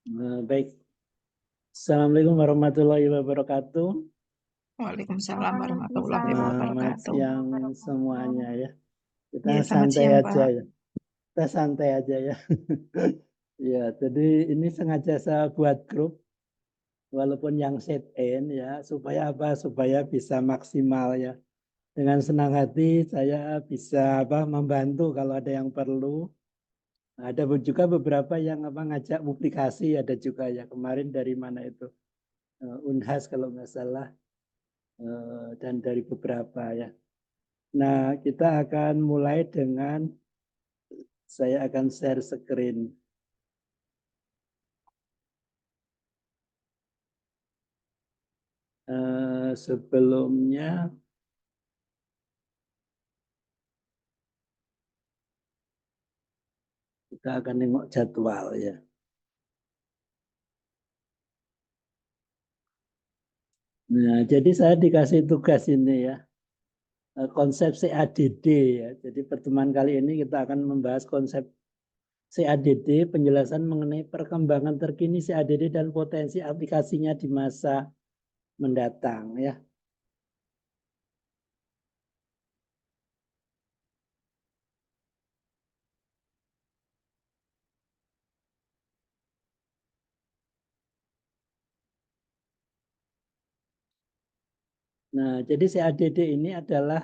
Baik. Assalamualaikum warahmatullahi wabarakatuh. Waalaikumsalam warahmatullahi Selamat wabarakatuh. siang semuanya ya. Kita Ya, selamat santai siang, aja Pak. ya. Kita santai aja ya. Ya, jadi ini sengaja saya buat grup walaupun yang set in ya, supaya apa? Supaya bisa maksimal ya. Dengan senang hati saya bisa membantu kalau ada yang perlu. Ada juga beberapa yang ngajak publikasi, ada juga ya. Kemarin dari mana itu? Unhas kalau nggak salah. Dan dari beberapa ya. Nah, kita akan mulai dengan saya akan share screen. Sebelumnya kita akan nengok jadwal ya. Nah, jadi saya dikasih tugas ini ya, konsep CADD ya. Jadi pertemuan kali ini kita akan membahas konsep CADD, penjelasan mengenai perkembangan terkini CADD dan potensi aplikasinya di masa mendatang ya. Nah, jadi CADD ini adalah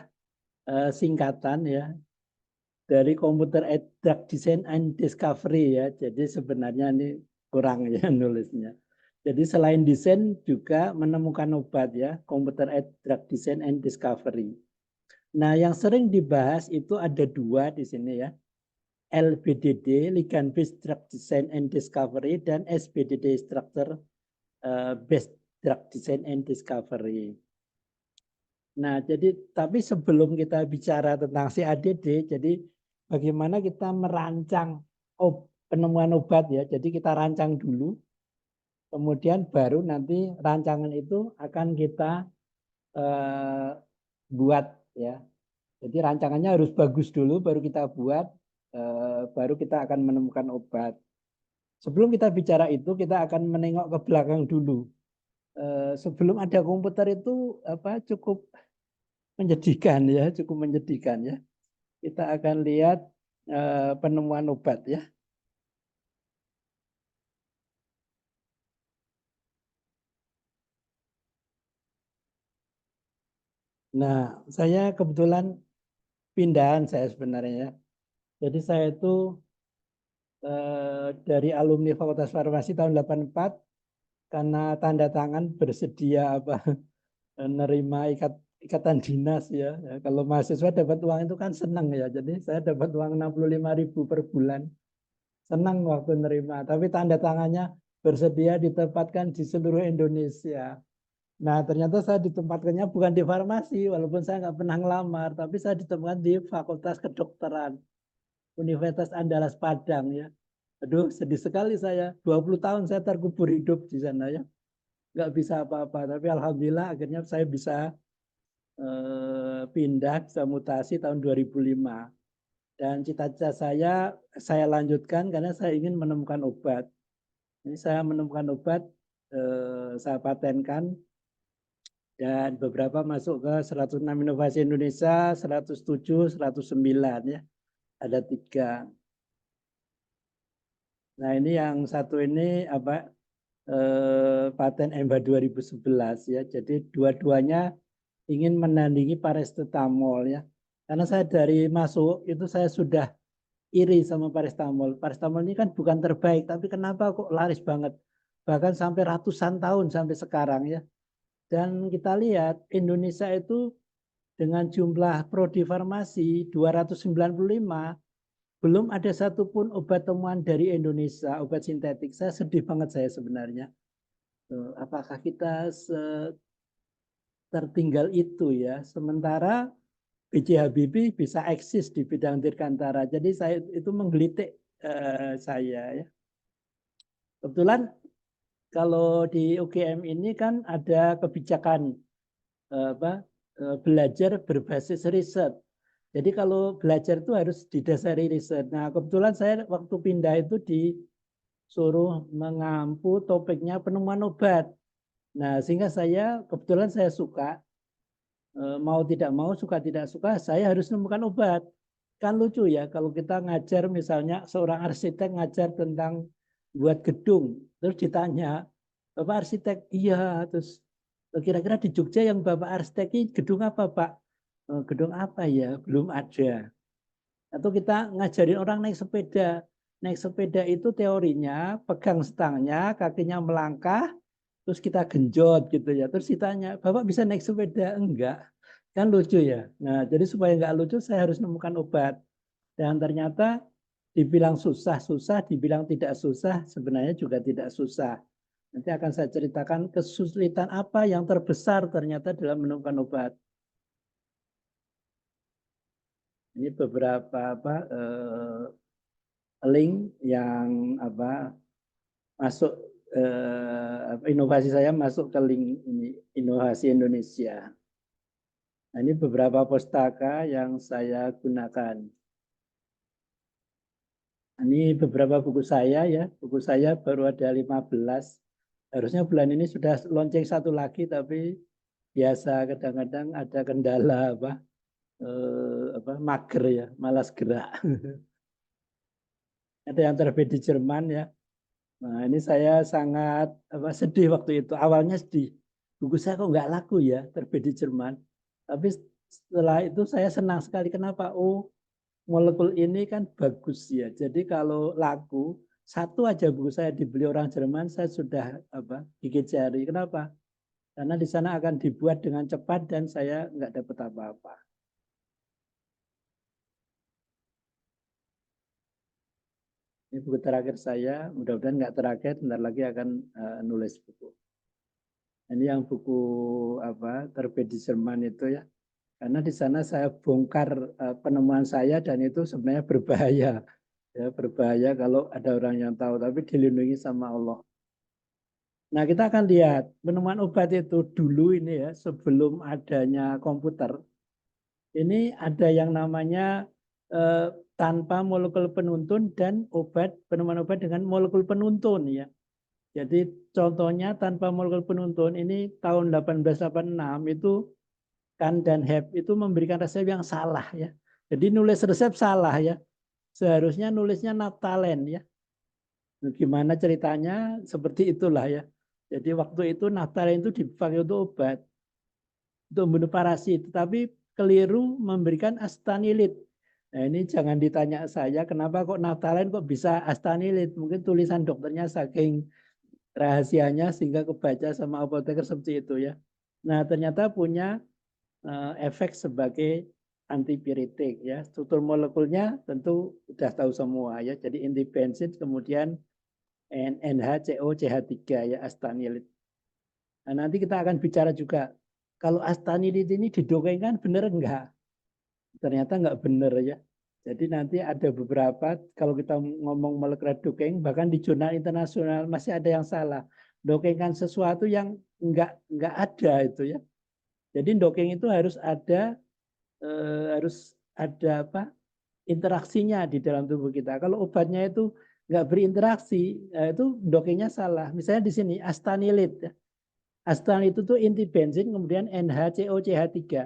singkatan ya dari Computer Aided Drug Design and Discovery ya. Jadi sebenarnya ini kurang ya nulisnya. Jadi selain desain juga menemukan obat ya, Computer Aided Drug Design and Discovery. Nah, yang sering dibahas itu ada dua di sini ya. LBDD, Ligand Based Drug Design and Discovery, dan SBDD, Structure Based Drug Design and Discovery. Nah, jadi tapi sebelum kita bicara tentang CADD, jadi bagaimana kita merancang penemuan obat ya. Jadi kita rancang dulu, kemudian baru nanti rancangan itu akan kita buat ya. Jadi rancangannya harus bagus dulu, baru kita buat, baru kita akan menemukan obat. Sebelum kita bicara itu, kita akan menengok ke belakang dulu. Sebelum ada komputer itu cukup menyedihkan ya, cukup menyedihkan ya. Kita akan lihat penemuan obat ya. Nah, saya kebetulan pindahan saya sebenarnya. Jadi saya itu dari alumni Fakultas Farmasi tahun 84 karena tanda tangan bersedia nerima ikatan dinas ya. Kalau mahasiswa dapat uang itu kan senang ya. Jadi saya dapat uang 65.000 per bulan. Senang waktu nerima, tapi tanda tangannya bersedia ditempatkan di seluruh Indonesia. Nah, ternyata saya ditempatkannya bukan di farmasi, walaupun saya nggak pernah ngelamar, tapi saya ditempatkan di Fakultas Kedokteran Universitas Andalas Padang ya. Aduh, sedih sekali saya. 20 tahun saya terkubur hidup di sana ya. Nggak bisa apa-apa, tapi alhamdulillah akhirnya saya bisa pindah, bisa mutasi tahun 2005. Dan cita-cita saya lanjutkan karena saya ingin menemukan obat. Ini saya menemukan obat, saya patenkan, dan beberapa masuk ke 106 Inovasi Indonesia, 107, 109 ya. Ada 3. Nah, ini yang satu ini paten MH 2011 ya. Jadi dua-duanya ingin menandingi paracetamol ya. Karena saya dari masuk itu saya sudah iri sama paracetamol. Paracetamol ini kan bukan terbaik, tapi kenapa kok laris banget? Bahkan sampai ratusan tahun sampai sekarang ya. Dan kita lihat Indonesia itu dengan jumlah prodi farmasi 295, belum ada satupun obat temuan dari Indonesia, obat sintetik. Saya sedih banget saya sebenarnya. Apakah kita tertinggal itu ya? Sementara B.J. Habibie bisa eksis di bidang dirgantara. Jadi saya itu menggelitik saya ya. Kebetulan kalau di UGM ini kan ada kebijakan belajar berbasis riset. Jadi kalau belajar itu harus didasari riset. Nah, kebetulan saya waktu pindah itu di suruh mengampu topiknya penemuan obat. Nah, sehingga kebetulan saya suka, mau tidak mau, suka tidak suka, saya harus menemukan obat. Kan lucu ya, kalau kita ngajar misalnya seorang arsitek ngajar tentang buat gedung, terus ditanya, Bapak arsitek? Iya, terus kira-kira di Jogja yang Bapak arsitek ini gedung apa, Pak? Gedung apa ya? Belum ada. Atau kita ngajarin orang naik sepeda. Naik sepeda itu teorinya pegang stangnya, kakinya melangkah, terus kita genjot gitu ya. Terus ditanya, Bapak bisa naik sepeda? Enggak. Kan lucu ya. Nah, jadi supaya enggak lucu saya harus menemukan obat. Dan ternyata dibilang susah-susah, dibilang tidak susah, sebenarnya juga tidak susah. Nanti akan saya ceritakan kesulitan apa yang terbesar ternyata dalam menemukan obat. Ini beberapa link yang masuk inovasi saya masuk ke link ini inovasi Indonesia. Nah, ini beberapa pustaka yang saya gunakan. Ini beberapa buku saya ya. Buku saya baru ada 15. Harusnya bulan ini sudah launching satu lagi, tapi biasa kadang-kadang ada kendala mager ya, malas gerak. Ada yang terbit di Jerman ya. Nah, ini saya sangat sedih waktu itu. Awalnya sedih. Buku saya kok nggak laku ya, terbit di Jerman. Tapi setelah itu saya senang sekali. Kenapa? Oh, molekul ini kan bagus ya. Jadi kalau laku, satu aja buku saya dibeli orang Jerman, saya sudah gigit jari. Kenapa? Karena di sana akan dibuat dengan cepat dan saya nggak dapat apa-apa. Ini buku terakhir saya, mudah-mudahan nggak terakhir, bentar lagi akan nulis buku. Ini yang buku terbit di Jerman itu ya. Karena di sana saya bongkar penemuan saya dan itu sebenarnya berbahaya. Ya, berbahaya kalau ada orang yang tahu, tapi dilindungi sama Allah. Nah, kita akan lihat penemuan obat itu dulu ini ya, sebelum adanya komputer. Ini ada yang namanya tanpa molekul penuntun dan penemuan obat dengan molekul penuntun ya. Jadi contohnya tanpa molekul penuntun ini tahun 1886 itu Kahn dan Hebb itu memberikan resep yang salah ya. Jadi nulis resep salah ya. Seharusnya nulisnya naftalen ya. Gimana ceritanya? Seperti itulah ya. Jadi waktu itu naftalen itu dipakai untuk obat, untuk membunuh parasit, tetapi keliru memberikan astanilit. Nah, ini jangan ditanya saya kenapa kok naftalen kok bisa astanilit. Mungkin tulisan dokternya saking rahasianya sehingga kebaca sama apoteker seperti itu ya. Nah, ternyata punya efek sebagai antipiritik ya. Struktur molekulnya tentu sudah tahu semua ya. Jadi inti bensin kemudian NHCOCH3 ya, astanilit. Nah, nanti kita akan bicara juga kalau astanilit ini didongengkan benar enggak? Ternyata enggak benar ya. Jadi nanti ada beberapa kalau kita ngomong molekuler dongeng bahkan di jurnal internasional masih ada yang salah. Dongengkan sesuatu yang enggak ada itu ya. Jadi dongeng itu harus ada interaksinya di dalam tubuh kita. Kalau obatnya itu nggak berinteraksi, itu dongengnya salah. Misalnya di sini astanilit. Astanilit itu inti bensin kemudian NHCOCH3.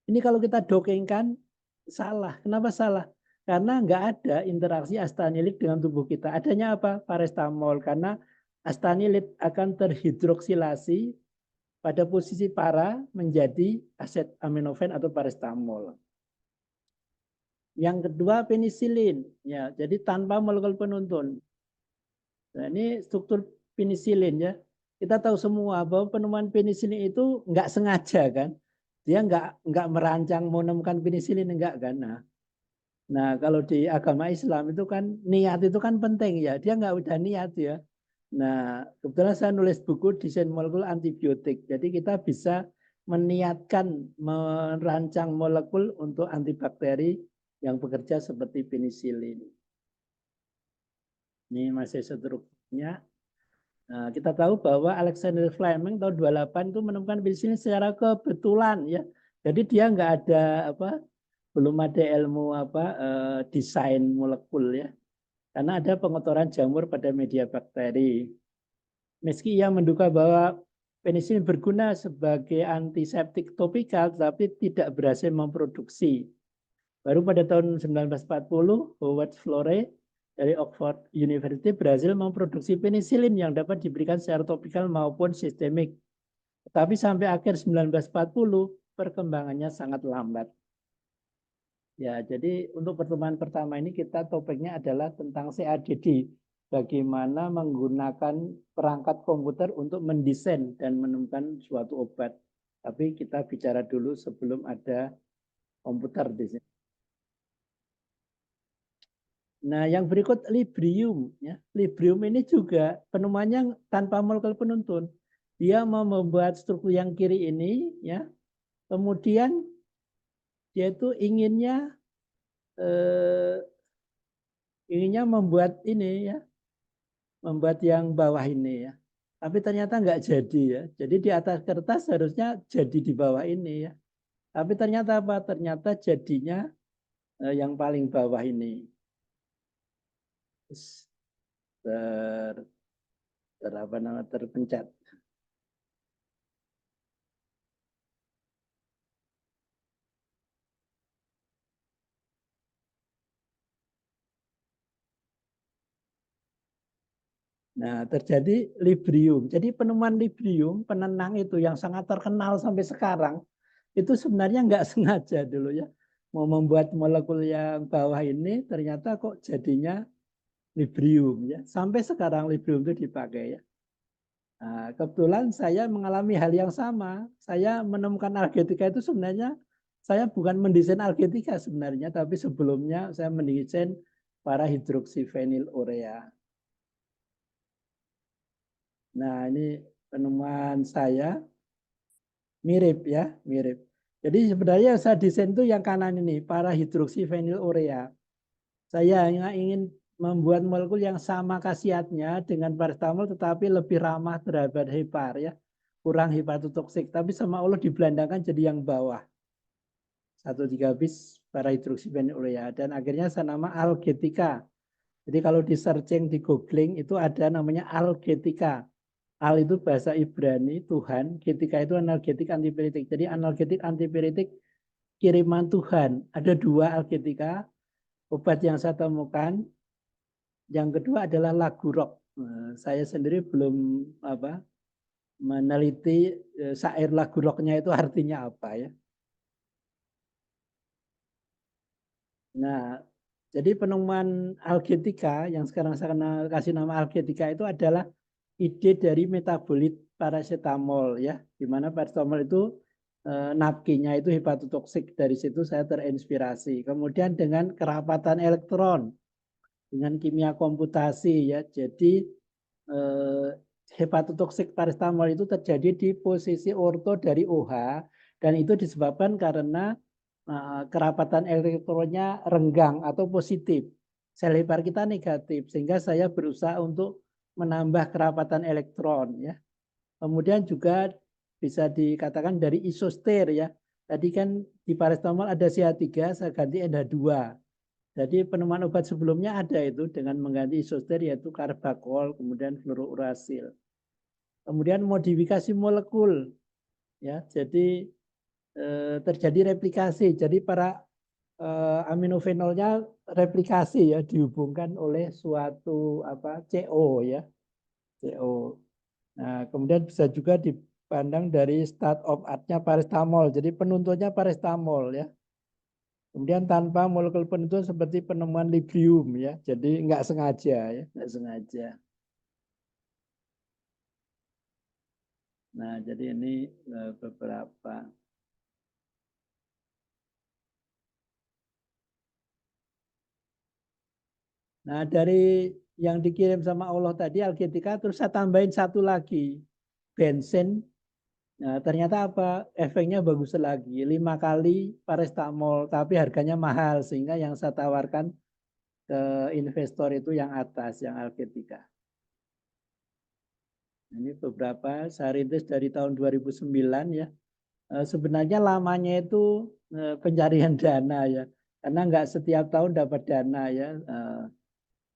Ini kalau kita dongengkan salah. Kenapa salah? Karena nggak ada interaksi astanilit dengan tubuh kita. Adanya apa? Paracetamol. Karena astanilit akan terhidroksilasi pada posisi para menjadi asetaminofen atau paracetamol. Yang kedua penisilin, ya, jadi tanpa molekul penuntun. Nah, ini struktur penisilin ya. Kita tahu semua bahwa penemuan penisilin itu nggak sengaja kan. Dia nggak merancang menemukan penisilin enggak kan. Nah, kalau di agama Islam itu kan niat itu kan penting ya. Dia nggak udah niat ya. Nah, kebetulan saya nulis buku desain molekul antibiotik. Jadi kita bisa meniatkan merancang molekul untuk antibakteri yang bekerja seperti penisilin. Ini masih strukturnya. Nah, kita tahu bahwa Alexander Fleming tahun 28 itu menemukan penisilin secara kebetulan ya. Jadi dia nggak ada belum ada ilmu desain molekul ya. karena ada pengotoran jamur pada media bakteri. Meski ia menduga bahwa penisilin berguna sebagai antiseptik topikal, tapi tidak berhasil memproduksi. Baru pada tahun 1940, Howard Florey dari Oxford University berhasil memproduksi penisilin yang dapat diberikan secara topikal maupun sistemik. Tetapi sampai akhir 1940, perkembangannya sangat lambat. Ya, jadi untuk pertemuan pertama ini kita topiknya adalah tentang CADD. Bagaimana menggunakan perangkat komputer untuk mendesain dan menemukan suatu obat. Tapi kita bicara dulu sebelum ada komputer di sini. Nah, yang berikut Librium. Ya. Librium ini juga penemuannya tanpa molekul penuntun. Dia mau membuat struktur yang kiri ini, ya. Kemudian dia itu inginnya membuat ini, ya, membuat yang bawah ini, ya. Tapi ternyata nggak jadi, ya. Jadi di atas kertas harusnya jadi di bawah ini, ya. Tapi ternyata apa? Ternyata jadinya yang paling bawah ini. Terpencet. Nah, terjadi Librium. Jadi penemuan Librium, penenang itu yang sangat terkenal sampai sekarang, itu sebenarnya nggak sengaja dulu, ya. Mau membuat molekul yang bawah ini, ternyata kok jadinya Librium, ya. Sampai sekarang Librium itu dipakai, ya. Nah, kebetulan saya mengalami hal yang sama. Saya menemukan algetika itu sebenarnya, saya bukan mendesain algetika sebenarnya, tapi sebelumnya saya mendesain para hidroksifenilurea. Nah, ini penemuan saya mirip, ya, mirip. Jadi sebenarnya saya desain itu yang kanan ini, para hidroksifenilurea. Saya ingin membuat molekul yang sama khasiatnya dengan paracetamol tetapi lebih ramah terhadap hepar, ya. Kurang hepatotoksik, tapi sama Allah dibelandakan jadi yang bawah. 1,3 bis para hidroksifenilurea dan akhirnya saya nama algetika. Jadi kalau di searching di googling itu ada namanya algetika. Al itu bahasa Ibrani, Tuhan. Ketika itu analgetik antipiritik. Jadi analgetik antipiritik kiriman Tuhan. Ada 2 algetika. Obat yang saya temukan. Yang kedua adalah lagurok. Saya sendiri belum meneliti syair laguroknya itu artinya apa, ya. Nah, jadi penemuan algetika yang sekarang saya kasih nama algetika itu adalah ide dari metabolit paracetamol, ya, di mana paracetamol itu napkinya itu hepatotoksik. Dari situ saya terinspirasi. Kemudian dengan kerapatan elektron, dengan kimia komputasi, ya, jadi hepatotoksik paracetamol itu terjadi di posisi orto dari OH dan itu disebabkan karena kerapatan elektronnya renggang atau positif. Sel hepar kita negatif sehingga saya berusaha untuk menambah kerapatan elektron, ya. Kemudian juga bisa dikatakan dari isoster, ya. Tadi kan di paracetamol ada CH3, saya ganti NH2. Jadi penemuan obat sebelumnya ada itu dengan mengganti isoster yaitu karbakol, kemudian fluorourasil. Kemudian modifikasi molekul, ya. Jadi terjadi replikasi. Jadi para aminofenolnya replikasi, ya, dihubungkan oleh suatu CO, ya, CO. Nah, kemudian bisa juga dipandang dari state of art-nya paracetamol. Jadi penuntunnya paracetamol, ya. Kemudian tanpa molekul penuntun seperti penemuan Librium, ya. Jadi nggak sengaja, ya, nggak sengaja. Nah, jadi ini beberapa. Nah, dari yang dikirim sama Allah tadi algetika, terus saya tambahin satu lagi, bensin. Nah, ternyata apa? Efeknya bagus lagi, 5 kali paracetamol, tapi harganya mahal sehingga yang saya tawarkan ke investor itu yang atas, yang algetika. Ini beberapa saya rintis dari tahun 2009, ya. Sebenarnya lamanya itu pencarian dana, ya, karena nggak setiap tahun dapat dana, ya.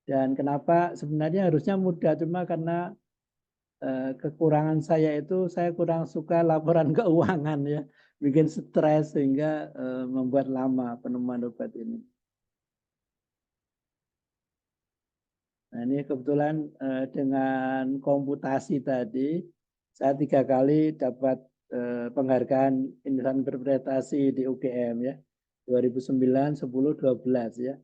Dan kenapa sebenarnya harusnya mudah, cuma karena kekurangan saya itu saya kurang suka laporan keuangan ya, bikin stres sehingga membuat lama penemuan obat ini. Nah ini kebetulan dengan komputasi tadi saya 3 kali dapat penghargaan insan interpretasi di UGM ya, 2009, 10, 12 ya.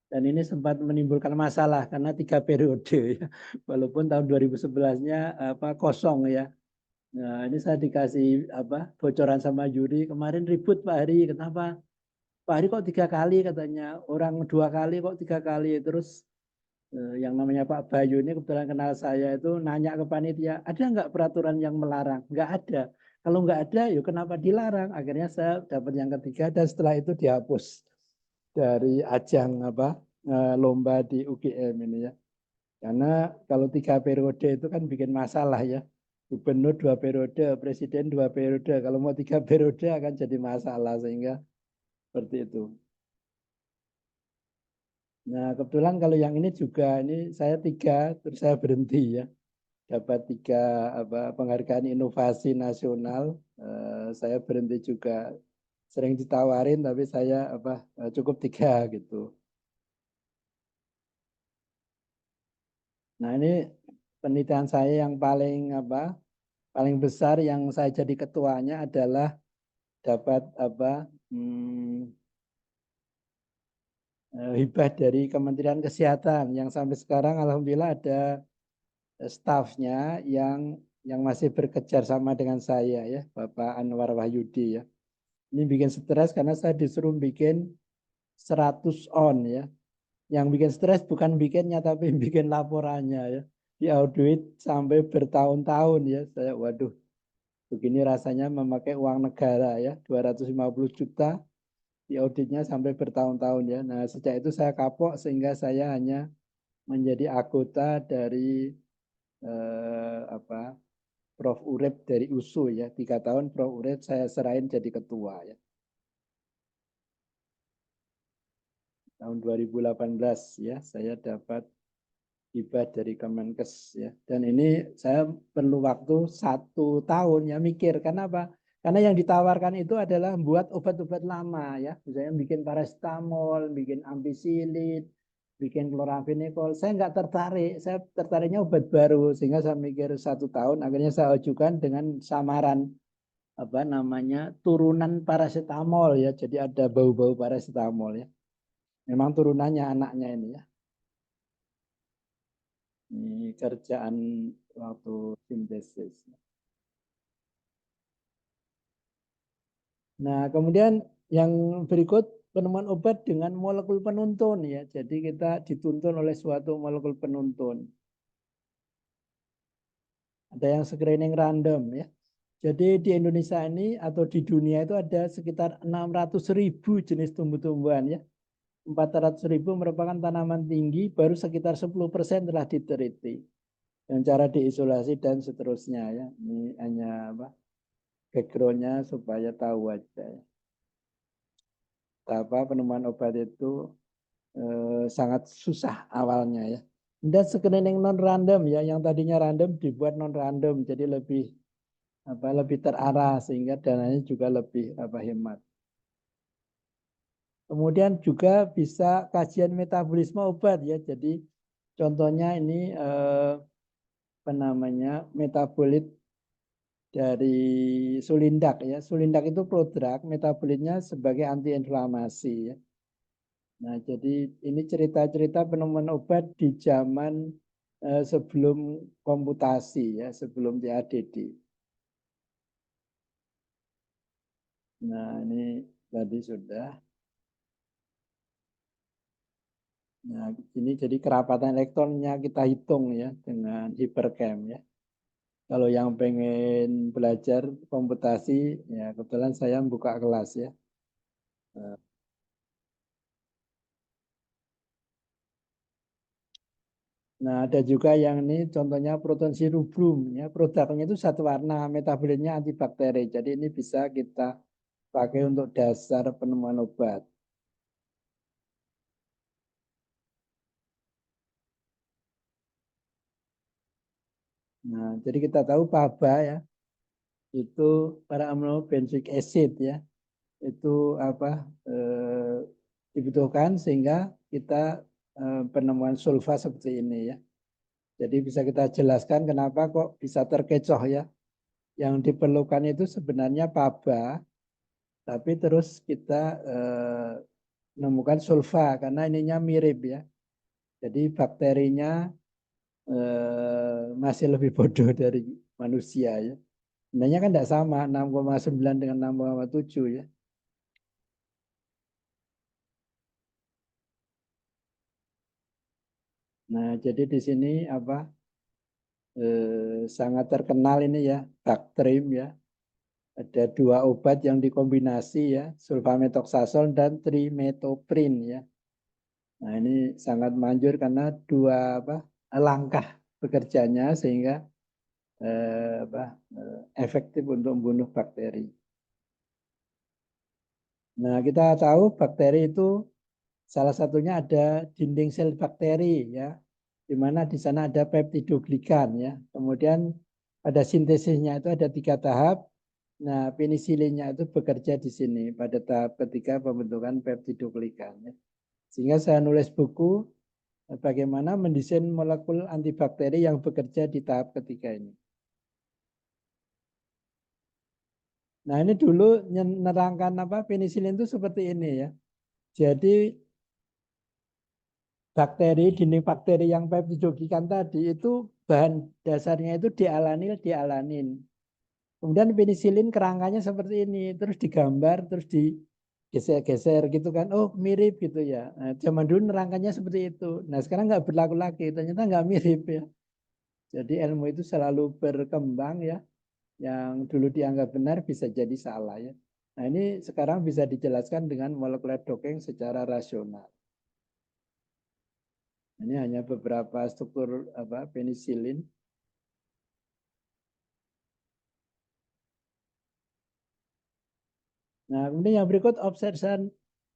Dan ini sempat menimbulkan masalah karena 3 periode ya. Walaupun tahun 2011-nya kosong ya. Nah, ini saya dikasih bocoran sama juri. Kemarin ribut Pak Hari, kenapa? Pak Hari kok 3 kali katanya, orang 2 kali kok 3 kali. Terus yang namanya Pak Bayu ini kebetulan kenal saya itu nanya ke panitia, ada nggak peraturan yang melarang? Nggak ada. Kalau nggak ada, yuk kenapa dilarang? Akhirnya saya dapat yang ketiga dan setelah itu dihapus dari ajang lomba di UGM ini ya. Karena kalau 3 periode itu kan bikin masalah ya. Gubernur 2 periode, presiden 2 periode. Kalau mau 3 periode akan jadi masalah sehingga seperti itu. Nah kebetulan kalau yang ini juga ini saya 3 terus saya berhenti ya. Dapat 3 penghargaan inovasi nasional. Saya berhenti juga. Sering ditawarin tapi saya cukup 3 gitu. Nah ini penelitian saya yang paling besar yang saya jadi ketuanya adalah dapat hibah dari Kementerian Kesehatan yang sampai sekarang alhamdulillah ada stafnya yang masih bekerja sama dengan saya ya, Bapak Anwar Wahyudi ya. Ini bikin stres karena saya disuruh bikin 100 on ya. Yang bikin stres bukan bikinnya tapi bikin laporannya ya. Di audit sampai bertahun-tahun ya. Saya waduh, begini rasanya memakai uang negara ya, 250 juta di auditnya sampai bertahun-tahun ya. Nah, sejak itu saya kapok sehingga saya hanya menjadi anggota dari eh, apa Prof Urip dari USU ya. 3 tahun Prof Urip saya serahin jadi ketua ya. Tahun 2018 ya, saya dapat hibah dari Kemenkes ya. Dan ini saya perlu waktu 1 tahun ya mikir. Kenapa? Karena yang ditawarkan itu adalah buat obat-obat lama ya. Misalnya bikin paracetamol, bikin ampicillin, bikin chloramphenicol. Saya nggak tertarik. Saya tertariknya obat baru. Sehingga saya mikir 1 tahun. Akhirnya saya ajukan dengan samaran turunan paracetamol ya. Jadi ada bau-bau paracetamol ya. Memang turunannya anaknya ini ya. Ini kerjaan waktu sintesis. Nah, kemudian yang berikut penemuan obat dengan molekul penuntun ya. Jadi kita dituntun oleh suatu molekul penuntun. Ada yang screening random ya. Jadi di Indonesia ini atau di dunia itu ada sekitar 600.000 jenis tumbuh-tumbuhan ya. 400.000 merupakan tanaman tinggi, baru sekitar 10% telah diteliti. Dan cara diisolasi dan seterusnya ya. Ini hanya backgroundnya supaya tahu aja ya. Penemuan obat itu sangat susah awalnya ya. Dan screening non random ya, yang tadinya random dibuat non random jadi lebih terarah sehingga dananya juga lebih hemat. Kemudian juga bisa kajian metabolisme obat ya. Jadi contohnya ini metabolit dari sulindak ya. Sulindak itu prodrug, metabolitnya sebagai antiinflamasi ya. Nah, jadi ini cerita-cerita penemuan obat di zaman sebelum komputasi ya, sebelum TADD. Nah, ini tadi sudah. Nah, ini jadi kerapatan elektronnya kita hitung ya dengan hipercam ya. Kalau yang pengen belajar komputasi, ya kebetulan saya buka kelas ya. Nah, ada juga yang ini contohnya proton sirubrum ya. Produknya itu satu warna, metabolitnya antibakteri. Jadi ini bisa kita pakai untuk dasar penemuan obat. Nah, jadi kita tahu PABA ya, itu para aminobenzoic acid ya, itu apa dibutuhkan sehingga kita penemuan sulfa seperti ini ya. Jadi bisa kita jelaskan kenapa kok bisa terkecoh ya. Yang diperlukan itu sebenarnya PABA, tapi terus kita menemukan sulfa karena ininya mirip ya. Jadi bakterinya masih lebih bodoh dari manusia ya. Sebenarnya kan tidak sama 6,9 dengan 6,7 ya. Nah, jadi di sini apa sangat terkenal ini ya, Bactrim ya. Ada dua obat yang dikombinasi ya, sulfamethoxazole dan trimetoprim ya. Nah, ini sangat manjur karena dua apa langkah bekerjanya sehingga apa, efektif untuk membunuh bakteri. Nah, kita tahu bakteri itu salah satunya ada dinding sel bakteri ya, di mana di sana ada peptidoglikan ya. Kemudian pada sintesisnya itu ada 3 tahap. Nah, penisilinnya itu bekerja di sini pada tahap ketiga pembentukan peptidoglikan ya. Sehingga saya nulis buku bagaimana mendesain molekul antibakteri yang bekerja di tahap ketiga ini. Nah, ini dulu menerangkan apa penisilin itu seperti ini ya. Jadi bakteri, dinding bakteri yang peptidoglikan tadi itu bahan dasarnya itu dialanil, dialanin. Kemudian penisilin kerangkanya seperti ini, terus digambar, terus digeser-geser gitu kan. Oh mirip gitu ya. Nah, zaman dulu nerangkannya seperti itu. Nah sekarang nggak berlaku lagi, ternyata nggak mirip ya. Jadi ilmu itu selalu berkembang ya. Yang dulu dianggap benar bisa jadi salah ya. Nah ini sekarang bisa dijelaskan dengan molekular docking secara rasional. Ini hanya beberapa struktur apa penisilin. Nah, kemudian yang berikut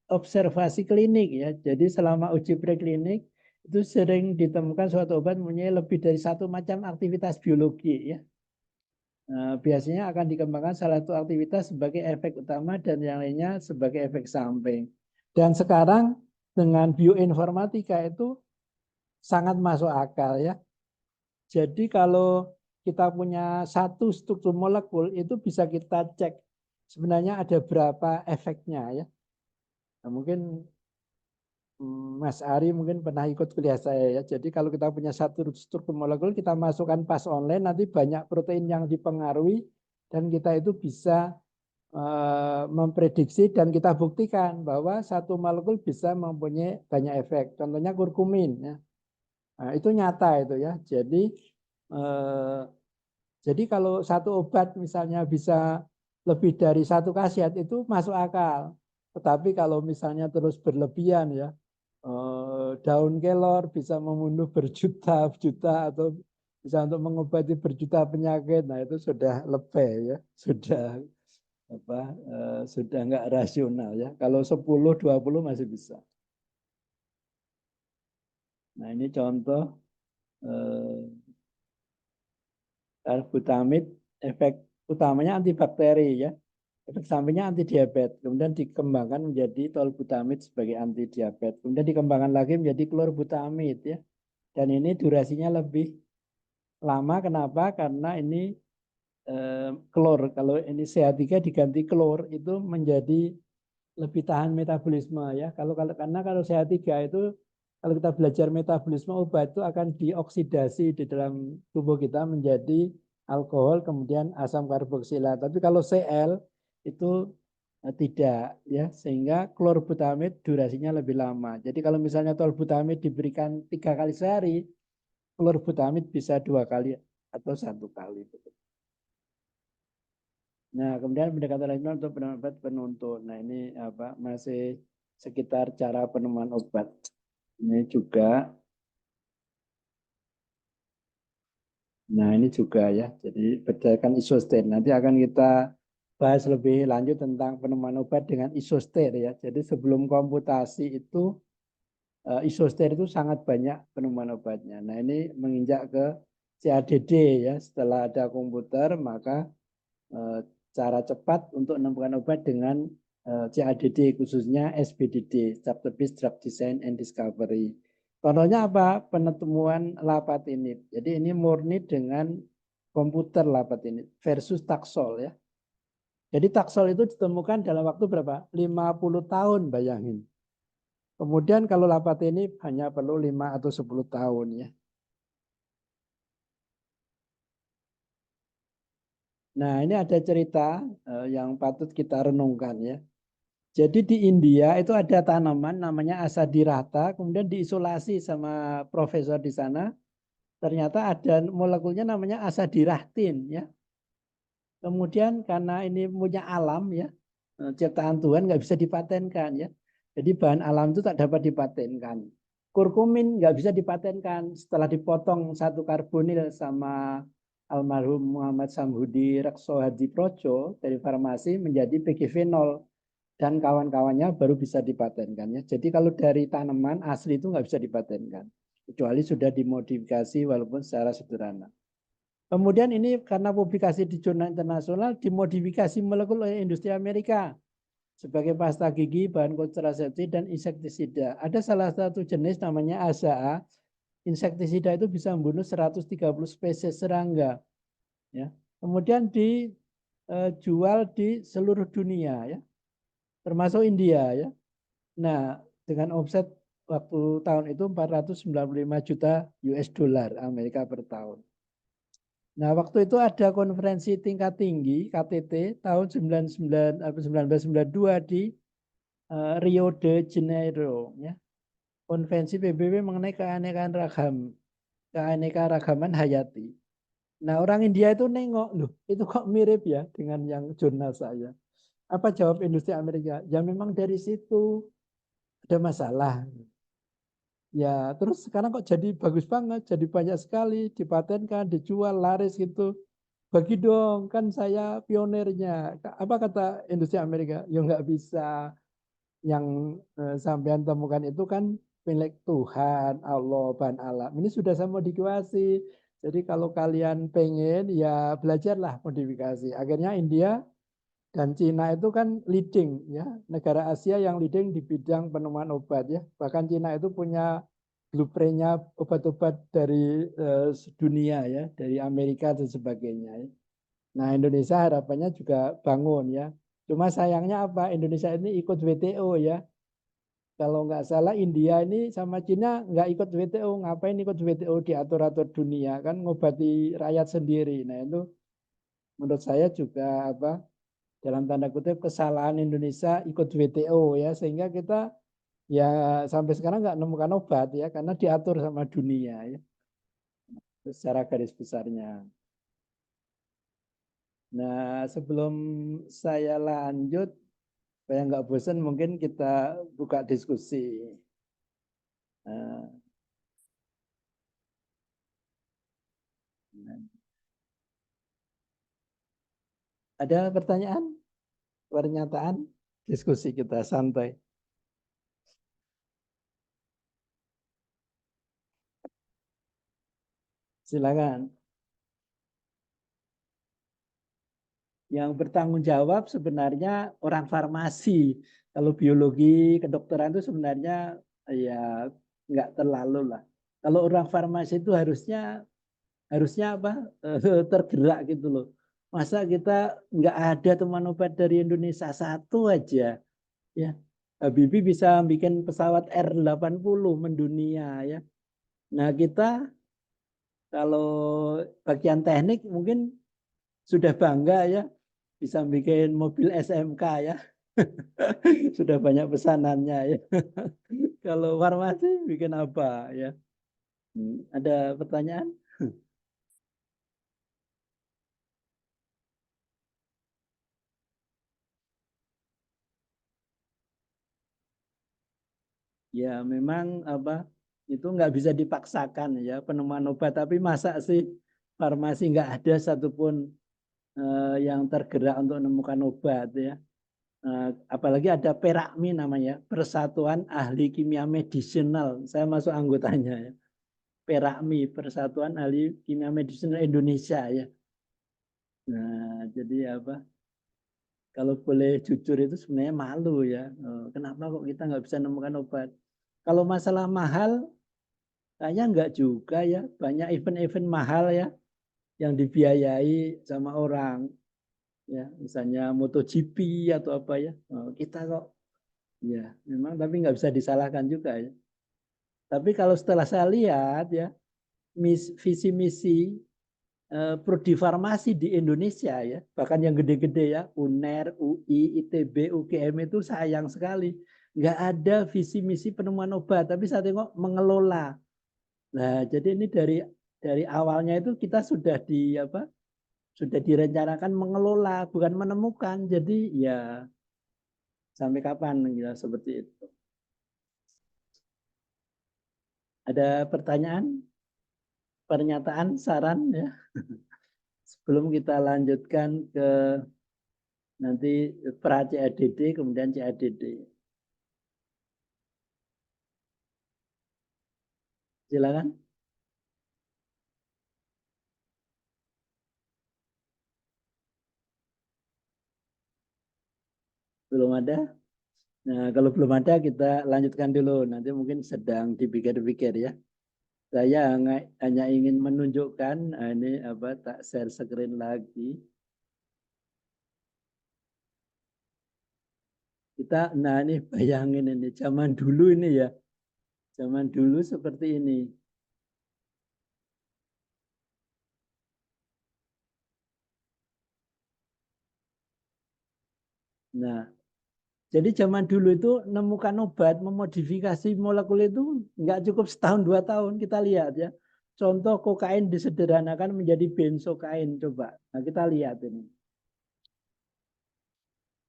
observasi klinik ya. Jadi selama uji preklinik itu sering ditemukan suatu obat mempunyai lebih dari satu macam aktivitas biologi ya. Nah, biasanya akan dikembangkan salah satu aktivitas sebagai efek utama dan yang lainnya sebagai efek samping. Dan sekarang dengan bioinformatika itu sangat masuk akal ya. Jadi kalau kita punya satu struktur molekul itu bisa kita cek sebenarnya ada berapa efeknya ya. Nah, mungkin Mas Ari mungkin pernah ikut kuliah saya ya. Jadi kalau kita punya satu struktur molekul kita masukkan pas online nanti banyak protein yang dipengaruhi dan kita itu bisa memprediksi dan kita buktikan bahwa satu molekul bisa mempunyai banyak efek. Contohnya kurkumin ya. Nah, itu nyata itu ya. Eh, jadi kalau satu obat misalnya bisa lebih dari satu khasiat itu masuk akal. Tetapi kalau misalnya terus berlebihan ya, daun kelor bisa membunuh berjuta-juta atau bisa untuk mengobati berjuta penyakit. Nah itu sudah lebih ya, sudah apa? Sudah nggak rasional ya. Kalau 10-20 masih bisa. Nah ini contoh salbutamid efek utamanya antibakteri ya. Efek sampingnya anti diabetes, kemudian dikembangkan menjadi tolbutamid sebagai anti diabetes, kemudian dikembangkan lagi menjadi klorbutamid ya. Dan ini durasinya lebih lama, kenapa? Karena ini klor, kalau ini CH3 diganti klor itu menjadi lebih tahan metabolisme ya. Karena kalau CH3 itu kalau kita belajar metabolisme obat itu akan dioksidasi di dalam tubuh kita menjadi alkohol kemudian asam karboksila. Tapi kalau Cl itu tidak ya, sehingga klorbutamid durasinya lebih lama. Jadi kalau misalnya tolbutamid diberikan 3 kali sehari, klorbutamid bisa 2 kali atau 1 kali. Nah, kemudian pendekatan lainnya untuk penemuan obat penuntut. Nah, ini apa masih sekitar cara penemuan obat. Ini juga. Nah, ini juga ya. Jadi berdasarkan isoster. Nanti akan kita bahas lebih lanjut tentang penemuan obat dengan isoster ya. Jadi sebelum komputasi itu isoster itu sangat banyak penemuan obatnya. Nah, ini menginjak ke CADD ya. Setelah ada komputer maka cara cepat untuk menemukan obat dengan CADD, khususnya SBDD, Database Drug Design and Discovery. Contohnya apa? Penemuan lapat ini. Jadi ini murni dengan komputer lapat ini versus Taxol ya. Jadi Taxol itu ditemukan dalam waktu berapa? 50 tahun, bayangin. Kemudian kalau lapat ini hanya perlu 5 atau 10 tahun ya. Nah, ini ada cerita yang patut kita renungkan ya. Jadi di India itu ada tanaman namanya asadirata, kemudian diisolasi sama profesor di sana. Ternyata ada molekulnya namanya asadirahtin ya. Kemudian karena ini punya alam ya, ciptaan Tuhan nggak bisa dipatenkan ya. Jadi bahan alam itu tak dapat dipatenkan. Kurkumin nggak bisa dipatenkan setelah dipotong satu karbonil sama almarhum Muhammad Samhudi Rekso Hadi Projo dari farmasi menjadi PGV0 dan kawan-kawannya baru bisa dipatenkan ya. Jadi kalau dari tanaman asli itu nggak bisa dipatenkan kecuali sudah dimodifikasi walaupun secara sederhana. Kemudian ini karena publikasi di jurnal internasional dimodifikasi molekul oleh industri Amerika sebagai pasta gigi, bahan kontrasepsi dan insektisida. Ada salah satu jenis namanya AZA. Insektisida itu bisa membunuh 130 spesies serangga. Ya. Kemudian dijual di seluruh dunia ya, termasuk India ya. Nah, dengan omset waktu tahun itu 495 juta US dollar Amerika per tahun. Nah, waktu itu ada konferensi tingkat tinggi KTT tahun 1992 di Rio de Janeiro ya. Konvensi PBB mengenai keanekaragaman hayati. Nah, orang India itu nengok, loh, itu kok mirip ya dengan yang jurnal saya. Apa jawab industri Amerika? Ya memang dari situ ada masalah. Ya, terus sekarang kok jadi bagus banget, jadi banyak sekali, dipatenkan, dijual, laris gitu. Bagi dong, kan saya pionirnya. Apa kata industri Amerika? Ya nggak bisa. Yang sampean temukan itu kan milik Tuhan, Allah, bahan alam. Ini sudah saya modifikasi. Jadi kalau kalian pengen, ya belajarlah modifikasi. Akhirnya India dan Cina itu kan leading ya, negara Asia yang leading di bidang penemuan obat ya. Bahkan Cina itu punya blueprintnya obat-obat dari dunia ya, dari Amerika dan sebagainya ya. Nah, Indonesia harapannya juga bangun ya. Cuma sayangnya apa? Indonesia ini ikut WTO ya. Kalau nggak salah India ini sama Cina nggak ikut WTO. Ngapain ikut WTO diatur-atur dunia? Kan ngobati rakyat sendiri. Nah, itu menurut saya juga apa? Dalam tanda kutip kesalahan Indonesia ikut WTO ya. Sehingga kita ya sampai sekarang nggak nemukan obat ya. Karena diatur sama dunia ya. Secara garis besarnya. Nah, sebelum saya lanjut, supaya nggak bosan, mungkin kita buka diskusi. Nah, ada pertanyaan, pernyataan, diskusi kita santai. Silakan. Yang bertanggung jawab sebenarnya orang farmasi. Kalau biologi, kedokteran itu sebenarnya ya nggak terlalu lah. Kalau orang farmasi itu harusnya apa? Tergerak gitu loh. Masa kita nggak ada teman obat dari Indonesia satu aja, ya. Habibie bisa bikin pesawat R80 mendunia ya. Nah, kita kalau bagian teknik mungkin sudah bangga ya bisa bikin mobil SMK ya. Sudah banyak pesanannya ya. Kalau farmasi bikin apa ya? Ada pertanyaan? Ya memang apa itu nggak bisa dipaksakan ya penemuan obat. Tapi masa sih farmasi nggak ada satupun yang tergerak untuk menemukan obat ya. Apalagi ada Perakmi namanya, Persatuan Ahli Kimia Medisinal. Saya masuk anggotanya ya. Perakmi, Persatuan Ahli Kimia Medisinal Indonesia ya. Nah, jadi apa? Kalau boleh jujur itu sebenarnya malu ya. Kenapa kok kita nggak bisa nemukan obat? Kalau masalah mahal, kayaknya nggak juga ya. Banyak event-event mahal ya yang dibiayai sama orang. Ya, misalnya MotoGP atau apa ya. Kita kok, ya memang tapi nggak bisa disalahkan juga ya. Tapi kalau setelah saya lihat ya, visi misi prodi farmasi di Indonesia ya, bahkan yang gede-gede ya, UNER, UI, ITB, UGM itu sayang sekali. Nggak ada visi misi penemuan obat, tapi saya tengok mengelola. Nah, jadi ini dari awalnya itu kita sudah sudah direncanakan mengelola, bukan menemukan. Jadi ya sampai kapan ya seperti itu. Ada pertanyaan, pernyataan, saran ya? Sebelum kita lanjutkan ke nanti pra CADD kemudian CADD. Silakan. Belum ada? Nah, kalau belum ada kita lanjutkan dulu. Nanti mungkin sedang dipikir-pikir ya. Saya hanya ingin menunjukkan, ini apa, tak share screen lagi. Nah ini bayangin ini, zaman dulu ini ya. Zaman dulu seperti ini. Nah, jadi zaman dulu itu nemukan obat, memodifikasi molekul itu nggak cukup setahun 2 tahun. Kita lihat ya. Contoh kokain disederhanakan menjadi benzokain. Coba. Nah, kita lihat ini.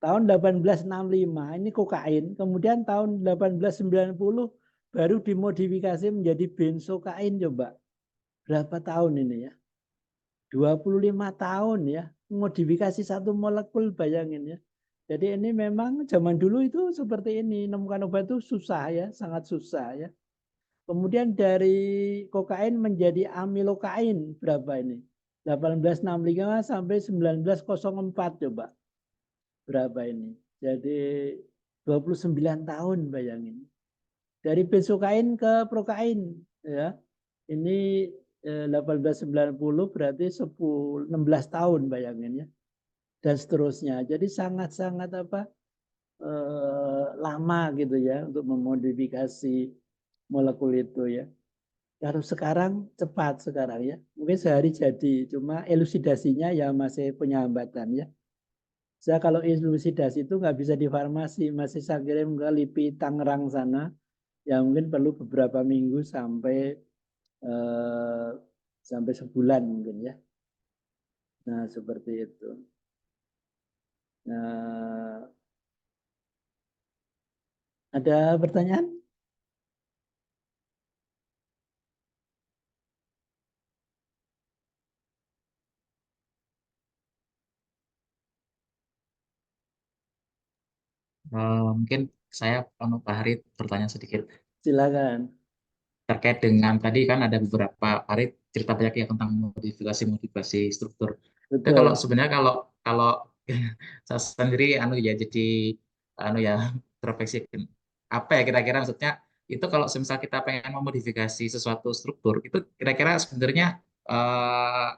Tahun 1865 ini kokain. Kemudian tahun 1890 baru dimodifikasi menjadi benzokain. Coba. Berapa tahun ini ya? 25 tahun ya. Modifikasi satu molekul, bayangin ya. Jadi ini memang zaman dulu itu seperti ini. Nemukan obat itu susah ya, sangat susah ya. Kemudian dari kokain menjadi amilokain berapa ini? 1865 sampai 1904 coba. Berapa ini? Jadi 29 tahun bayangin. Dari benzokain ke prokain ya. Ini 1890 berarti 16 tahun bayangin ya. Dan seterusnya. Jadi sangat-sangat lama gitu ya untuk memodifikasi molekul itu ya. Kalau sekarang cepat sekarang ya. Mungkin sehari jadi, cuma elusidasinya ya masih punya hambatan ya. Saya kalau elusidasi itu nggak bisa di farmasi, masih saya kirim ke LIPI Tangerang sana. Ya mungkin perlu beberapa minggu eh, sampai sebulan mungkin ya. Nah seperti itu. Nah, ada pertanyaan? Mungkin saya Pak Harit bertanya sedikit Silakan. terkait dengan tadi kan ada beberapa Harit cerita banyak ya tentang modifikasi struktur. Itu kalau Betul. sebenarnya kalau kalau saya sendiri ya jadi ya terefleksi apa ya kira-kira maksudnya itu kalau misal kita pengen memodifikasi sesuatu struktur itu kira-kira sebenarnya eh,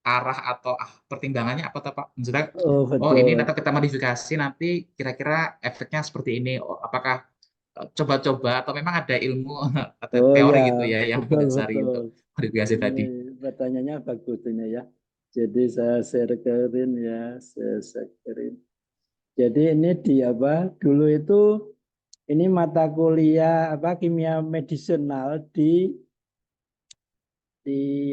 arah atau pertimbangannya apa tuh, Pak? Maksudnya, Oh oh ini nanti betul. kita modifikasi nanti kira-kira efeknya seperti ini. Oh, apakah coba-coba atau memang ada ilmu atau Oh teori ya, gitu ya yang betul mendasari betul. untuk modifikasi Ini tadi? pertanyaannya bagus ini ya. Jadi saya sharein ya, saya sharein. Jadi ini di apa? Dulu itu ini mata kuliah apa kimia medisinal di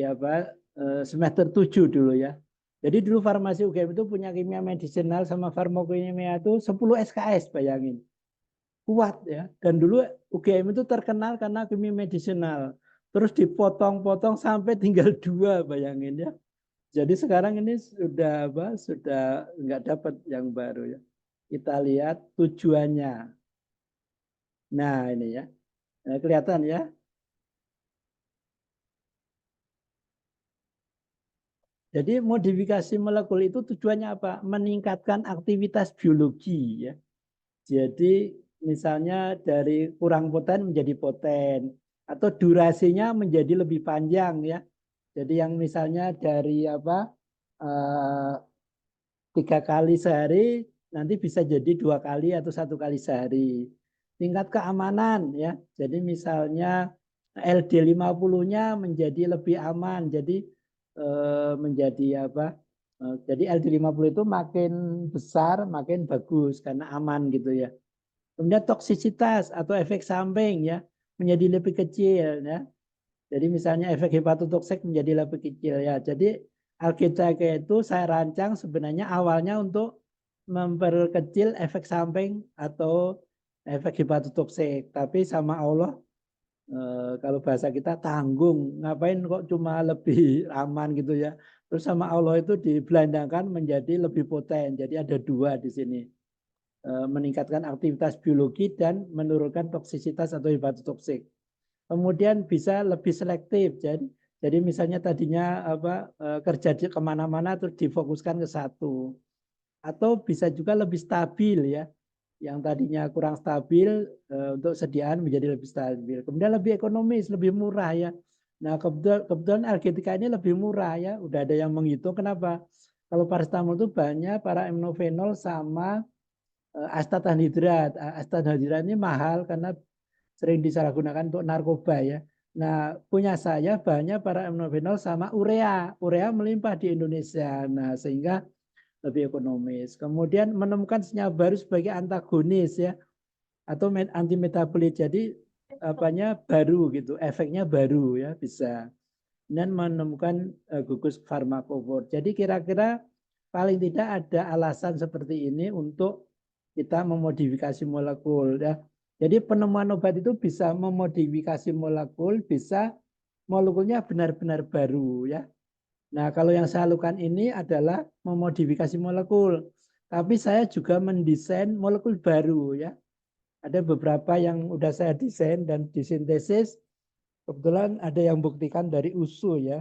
apa semester 7 dulu ya. Jadi dulu farmasi UGM itu punya kimia medisinal sama farmakokimia itu 10 SKS bayangin. Kuat ya. Dan dulu UGM itu terkenal karena kimia medisinal. Terus dipotong-potong sampai tinggal 2 bayangin ya. Jadi sekarang ini sudah sudah nggak dapat yang baru ya. Kita lihat tujuannya. Nah ini ya. Nah, kelihatan ya. Jadi modifikasi molekul itu tujuannya apa? Meningkatkan aktivitas biologi ya. Jadi misalnya dari kurang poten menjadi poten atau durasinya menjadi lebih panjang ya. Jadi yang misalnya dari apa 3 kali sehari nanti bisa jadi 2 kali atau 1 kali sehari. Tingkat keamanan ya. Jadi misalnya LD50-nya menjadi lebih aman. Jadi menjadi apa? Jadi LD50 itu makin besar makin bagus karena aman gitu ya. Kemudian toksisitas atau efek samping ya menjadi lebih kecil ya. Jadi misalnya efek hepatotoksik menjadi lebih kecil ya. Jadi Alkitake itu saya rancang sebenarnya awalnya untuk memperkecil efek samping atau efek hepatotoksik. Tapi sama Allah kalau bahasa kita tanggung. Ngapain kok cuma lebih aman gitu ya. Terus sama Allah itu dibelandakan menjadi lebih poten. Jadi ada 2 di sini. Meningkatkan aktivitas biologi dan menurunkan toksisitas atau hepatotoksik. Kemudian bisa lebih selektif. Jadi misalnya tadinya apa kerja kemana-mana terus difokuskan ke satu. Atau bisa juga lebih stabil ya. Yang tadinya kurang stabil untuk sediaan menjadi lebih stabil. Kemudian lebih ekonomis, lebih murah ya. Nah kebetulan Algetika ini lebih murah ya. Udah ada yang menghitung kenapa. Kalau paracetamol itu banyak para aminofenol sama astatanhidrat. Astatanhidrat ini mahal karena sering disalahgunakan untuk narkoba ya. Nah, punya saya banyak para aminofenol sama urea. Urea melimpah di Indonesia. Nah, sehingga lebih ekonomis. Kemudian menemukan senyawa baru sebagai antagonis ya atau anti metabolit. Jadi apanya baru gitu, efeknya baru ya bisa. Dan menemukan gugus farmakofor. Jadi kira-kira paling tidak ada alasan seperti ini untuk kita memodifikasi molekul ya. Jadi penemuan obat itu bisa memodifikasi molekul, bisa molekulnya benar-benar baru ya. Nah, kalau yang saya lakukan ini adalah memodifikasi molekul. Tapi saya juga mendesain molekul baru ya. Ada beberapa yang udah saya desain dan disintesis. Kebetulan ada yang buktikan dari USU ya.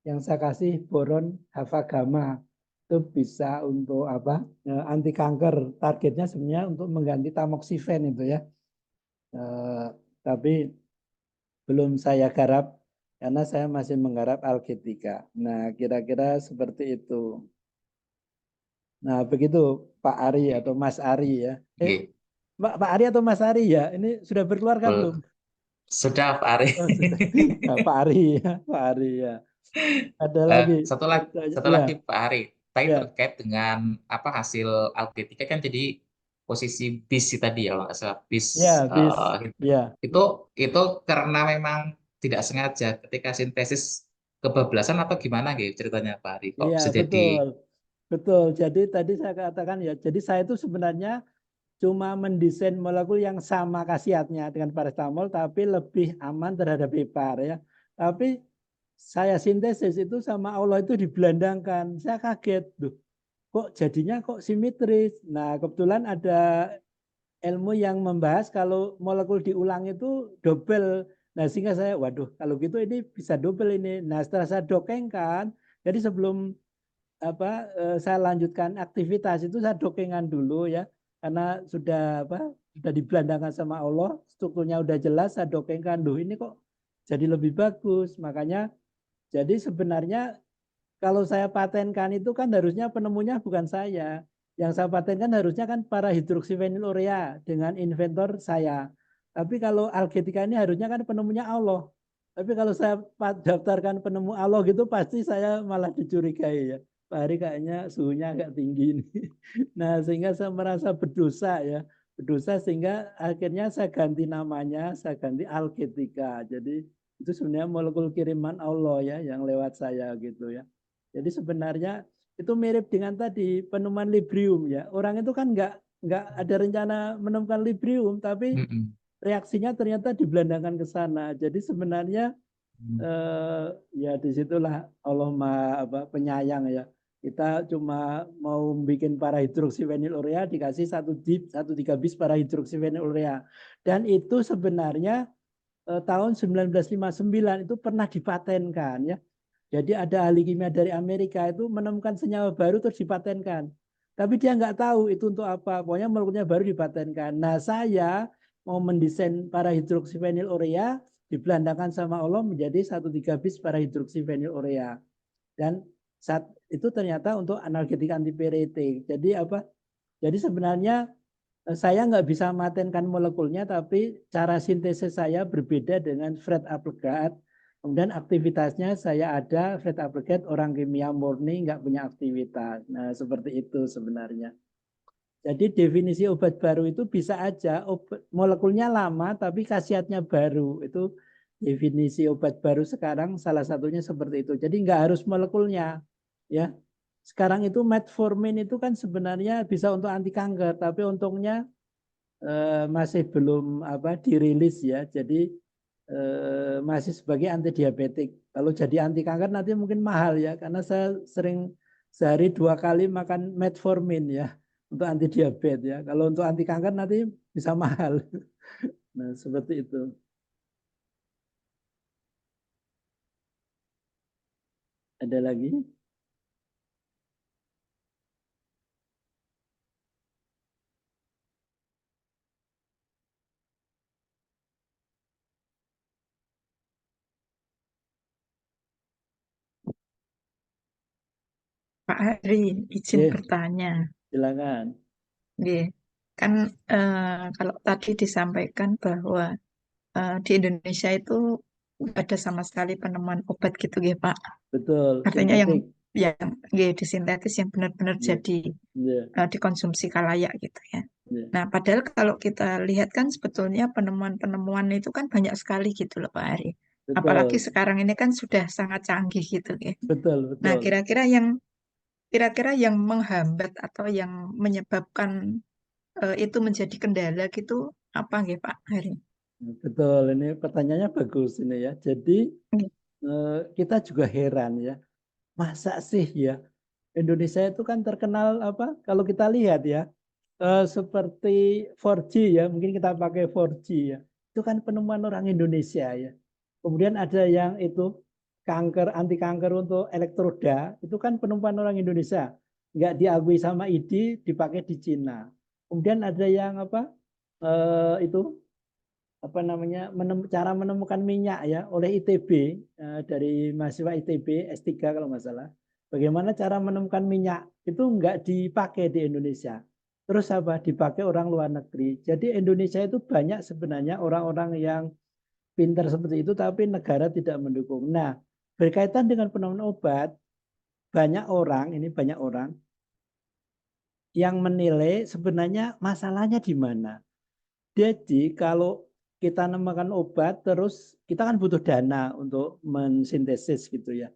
Yang saya kasih boron hava gamma. Itu bisa untuk apa? Anti kanker. Targetnya sebenarnya untuk mengganti tamoxifen itu ya. Tapi belum saya garap karena saya masih menggarap Algetika. Nah, kira-kira seperti itu. Nah, begitu Pak Ari atau Mas Ari ya. Oke. Pak Ari atau Mas Ari ya? Ini sudah berkeluarga belum? Sudah Pak Ari. Oh, sudah. Nah, Pak Ari ya, Pak Ari ya. Ada lagi. Satu Ya, lagi Pak Ari. Tadi ya, terkait dengan apa hasil Algetika kan jadi posisi bis tadi ya, kalau nggak salah bis ya, bis. Ya, itu itu karena memang tidak sengaja ketika sintesis kebablasan atau gimana gitu ceritanya Pak Ari kok iya bisa jadi betul. Betul. Jadi tadi saya katakan ya, jadi saya itu sebenarnya cuma mendesain molekul yang sama khasiatnya dengan paracetamol tapi lebih aman terhadap hepar ya. Tapi saya sintesis itu sama Allah itu dibelandangkan. Saya kaget, loh, kok jadinya kok simetris. Nah, kebetulan ada ilmu yang membahas kalau molekul diulang itu double. Nah, sehingga saya, waduh, kalau gitu ini bisa double ini. Nah, setelah saya dokengkan, jadi sebelum saya lanjutkan aktivitas itu saya dokengan dulu ya karena sudah dibelandakan sama Allah, strukturnya udah jelas, saya dokengkan, duh ini kok jadi lebih bagus. Makanya jadi sebenarnya kalau saya patenkan itu kan harusnya penemunya bukan saya. Yang saya patenkan harusnya kan para hidroksifenilurea dengan inventor saya. Tapi kalau Algetika ini harusnya kan penemunya Allah. Tapi kalau saya daftarkan penemu Allah gitu pasti saya malah dicurigai ya. Pak Hari kayaknya suhunya agak tinggi ini. Nah, sehingga saya merasa berdosa ya. Berdosa sehingga akhirnya saya ganti namanya, saya ganti Algetika. Jadi itu sebenarnya molekul kiriman Allah ya yang lewat saya gitu ya. Jadi sebenarnya itu mirip dengan tadi penemuan librium ya. Orang itu kan nggak ada rencana menemukan librium, tapi Mm-mm. reaksinya ternyata dibelandakan ke sana. Jadi sebenarnya Mm. ya disitulah Allah penyayang ya. Kita cuma mau bikin para hidroksifenilurea dikasih 1 3 bis para hidroksifenilurea. Dan itu sebenarnya tahun 1959 itu pernah dipatenkan ya. Jadi ada ahli kimia dari Amerika itu menemukan senyawa baru terus dipatenkan. Tapi dia nggak tahu itu untuk apa. Pokoknya molekulnya baru dipatenkan. Nah, saya mau mendesain para hidroksifenilurea, dibelandakan sama Allah menjadi 1,3 bis para hidroksifenilurea. Dan saat itu ternyata untuk analgetik antipiretik. Jadi apa? Jadi sebenarnya saya nggak bisa matenkan molekulnya, tapi cara sintesis saya berbeda dengan Fred Applegate. Kemudian aktivitasnya saya ada, Fred Applegate orang kimia murni nggak punya aktivitas. Nah seperti itu sebenarnya. Jadi definisi obat baru itu bisa aja molekulnya lama tapi khasiatnya baru. Itu definisi obat baru sekarang salah satunya seperti itu. Jadi nggak harus molekulnya, ya. Sekarang itu metformin itu kan sebenarnya bisa untuk anti kanker, tapi untungnya masih belum dirilis ya. Jadi masih sebagai anti diabetik. Kalau jadi anti kanker nanti mungkin mahal ya, karena saya sering sehari 2 kali makan metformin ya untuk anti diabetes ya. Kalau untuk anti kanker nanti bisa mahal. Nah seperti itu. Ada lagi? Pak Hari, izin Ya, bertanya. silakan. Nggih. Kan kalau tadi disampaikan bahwa di Indonesia itu nggak ada sama sekali penemuan obat gitu ya Pak. Betul, Artinya yang sintetik. nggih, disintetis yang benar-benar Ya, jadi ya, dikonsumsi kalayak gitu ya. ya. Nah, padahal kalau kita lihat kan sebetulnya penemuan-penemuan itu kan banyak sekali gitu loh Pak Ari. Apalagi Betul, sekarang ini kan sudah sangat canggih gitu ya. betul, Nah, betul. kira-kira yang menghambat atau yang menyebabkan itu menjadi kendala gitu apa nggih Pak Hari? Betul, ini pertanyaannya bagus ini ya. Jadi Nggih. kita juga heran ya. Masa sih ya Indonesia itu kan terkenal apa? Kalau kita lihat ya, seperti 4G ya, mungkin kita pakai 4G ya. Itu kan penemuan orang Indonesia ya. Kemudian ada yang itu kanker, anti kanker untuk elektroda, itu kan penemuan orang Indonesia. Nggak diakui sama ID, dipakai di Cina. Kemudian ada yang apa? Itu apa namanya cara menemukan minyak ya oleh ITB, dari mahasiswa ITB S3 kalau nggak salah. Bagaimana cara menemukan minyak itu nggak dipakai di Indonesia. Terus apa? Dipakai orang luar negeri. Jadi Indonesia itu banyak sebenarnya orang-orang yang pintar seperti itu tapi negara tidak mendukung. Nah, berkaitan dengan penemuan obat, banyak orang yang menilai sebenarnya masalahnya di mana. Jadi kalau kita menemukan obat terus kita kan butuh dana untuk mensintesis gitu ya.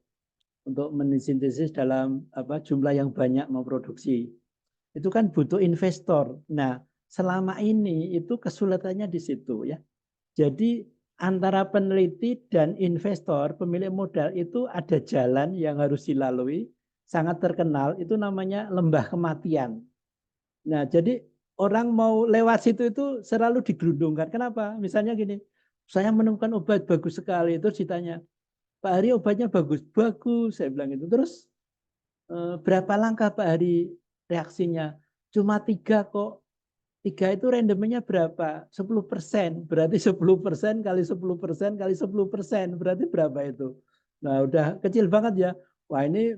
Untuk mensintesis dalam jumlah yang banyak memproduksi. Itu kan butuh investor. Nah, selama ini itu kesulitannya di situ ya. Jadi antara peneliti dan investor, pemilik modal itu ada jalan yang harus dilalui, sangat terkenal, itu namanya lembah kematian. Nah, jadi orang mau lewat situ itu selalu digelundungkan. Kenapa? Misalnya gini, saya menemukan obat bagus sekali, terus ditanya, Pak Hari obatnya bagus, bagus, saya bilang itu. Terus berapa langkah Pak Hari reaksinya? Cuma 3 kok. 3 itu randomnya berapa? 10%. Berarti 10% kali 10% kali 10%. Berarti berapa itu? Nah, udah kecil banget ya. Wah, ini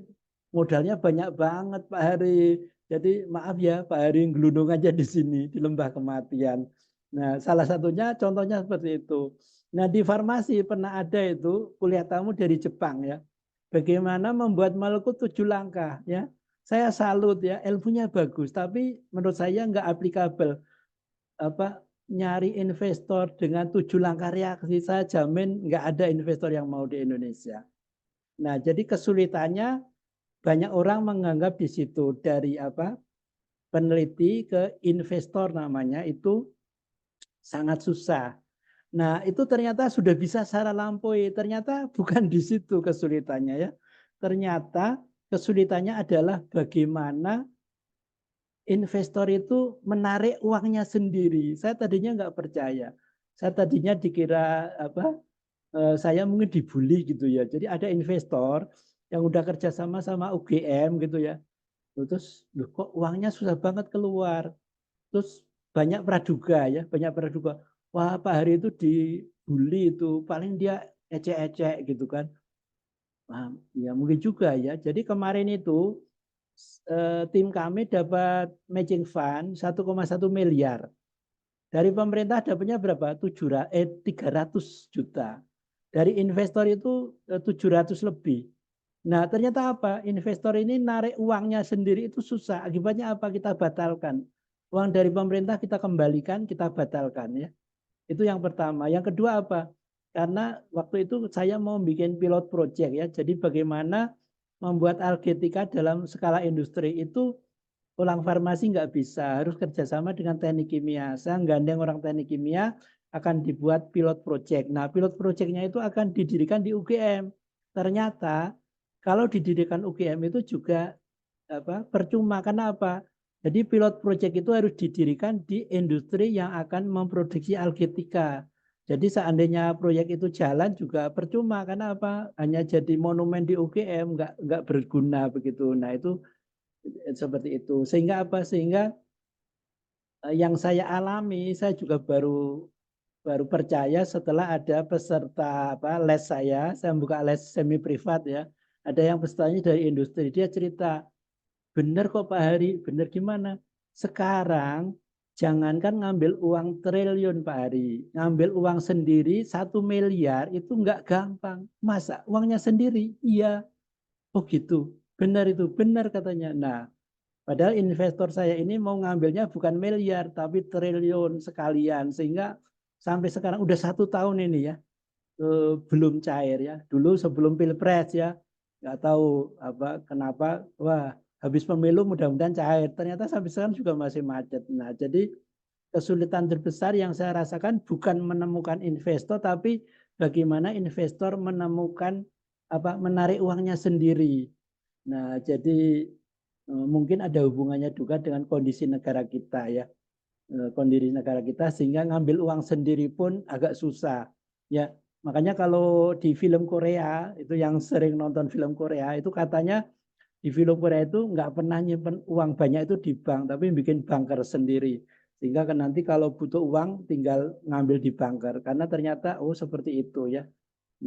modalnya banyak banget Pak Hari. Jadi maaf ya Pak Hari gelundung aja di sini di lembah kematian. Nah, salah satunya contohnya seperti itu. Nah, di farmasi pernah ada itu kuliah tamu dari Jepang ya. Bagaimana membuat molekul 7 langkah ya. Saya salut ya, ilmunya bagus, tapi menurut saya nggak aplikabel. Nyari investor dengan 7 langkah reaksi, saya jamin nggak ada investor yang mau di Indonesia. Nah, jadi kesulitannya banyak orang menganggap di situ dari peneliti ke investor namanya itu sangat susah. Nah, itu ternyata sudah bisa secara lampaui. Ternyata bukan di situ kesulitannya ya. Ternyata kesulitannya adalah bagaimana investor itu menarik uangnya sendiri. Saya tadinya nggak percaya. Saya tadinya dikira saya mungkin dibully gitu ya. Jadi ada investor yang udah kerjasama sama UGM gitu ya. Terus loh, kok uangnya susah banget keluar. Terus banyak praduga ya, banyak praduga. Wah, Pak Hari itu dibully itu, paling dia ecek-ecek gitu kan. Nah, ya mungkin juga ya. Jadi kemarin itu tim kami dapat matching fund 1,1 miliar. Dari pemerintah dapatnya berapa? 300 juta. Dari investor itu 700 lebih. Nah, ternyata apa? Investor ini narik uangnya sendiri itu susah. Akibatnya apa? Kita batalkan. Uang dari pemerintah kita kembalikan, kita batalkan ya. Itu yang pertama. Yang kedua apa? Karena waktu itu saya mau bikin pilot project ya. Jadi bagaimana membuat algetika dalam skala industri itu ulang farmasi nggak bisa, harus kerjasama dengan teknik kimia. Saya gandeng orang teknik kimia, akan dibuat pilot project. Nah, pilot projectnya itu akan didirikan di UGM. Ternyata kalau didirikan UGM itu juga percuma. Karena apa? Jadi pilot project itu harus didirikan di industri yang akan memproduksi algetika. Jadi seandainya proyek itu jalan juga percuma. Karena apa? Hanya jadi monumen di UGM, nggak berguna begitu. Nah, itu seperti itu. Sehingga apa? Sehingga yang saya alami, saya juga baru percaya setelah ada peserta les saya buka les semi privat ya. Ada yang pesertanya dari industri, dia cerita, bener kok Pak Hari, bener gimana? Sekarang jangankan ngambil uang triliun Pak Hari, ngambil uang sendiri 1 miliar itu nggak gampang. Masa uangnya sendiri? Iya. Oh gitu. Benar itu, benar katanya. Nah, padahal investor saya ini mau ngambilnya bukan miliar, tapi triliun sekalian. Sehingga sampai sekarang udah 1 tahun ini ya, belum cair ya. Dulu sebelum Pilpres ya, nggak tahu kenapa, wah habis pemilu mudah-mudahan cair. Ternyata sampai sekarang juga masih macet. Nah, jadi kesulitan terbesar yang saya rasakan bukan menemukan investor, tapi bagaimana investor menemukan menarik uangnya sendiri. Nah, jadi mungkin ada hubungannya juga dengan kondisi negara kita ya, kondisi negara kita sehingga ngambil uang sendiri pun agak susah ya. Makanya kalau di film Korea itu, yang sering nonton film Korea itu katanya di film Korea itu nggak pernah nyimpen uang banyak itu di bank, tapi bikin bunker sendiri sehingga kan nanti kalau butuh uang tinggal ngambil di bunker, karena ternyata seperti itu ya.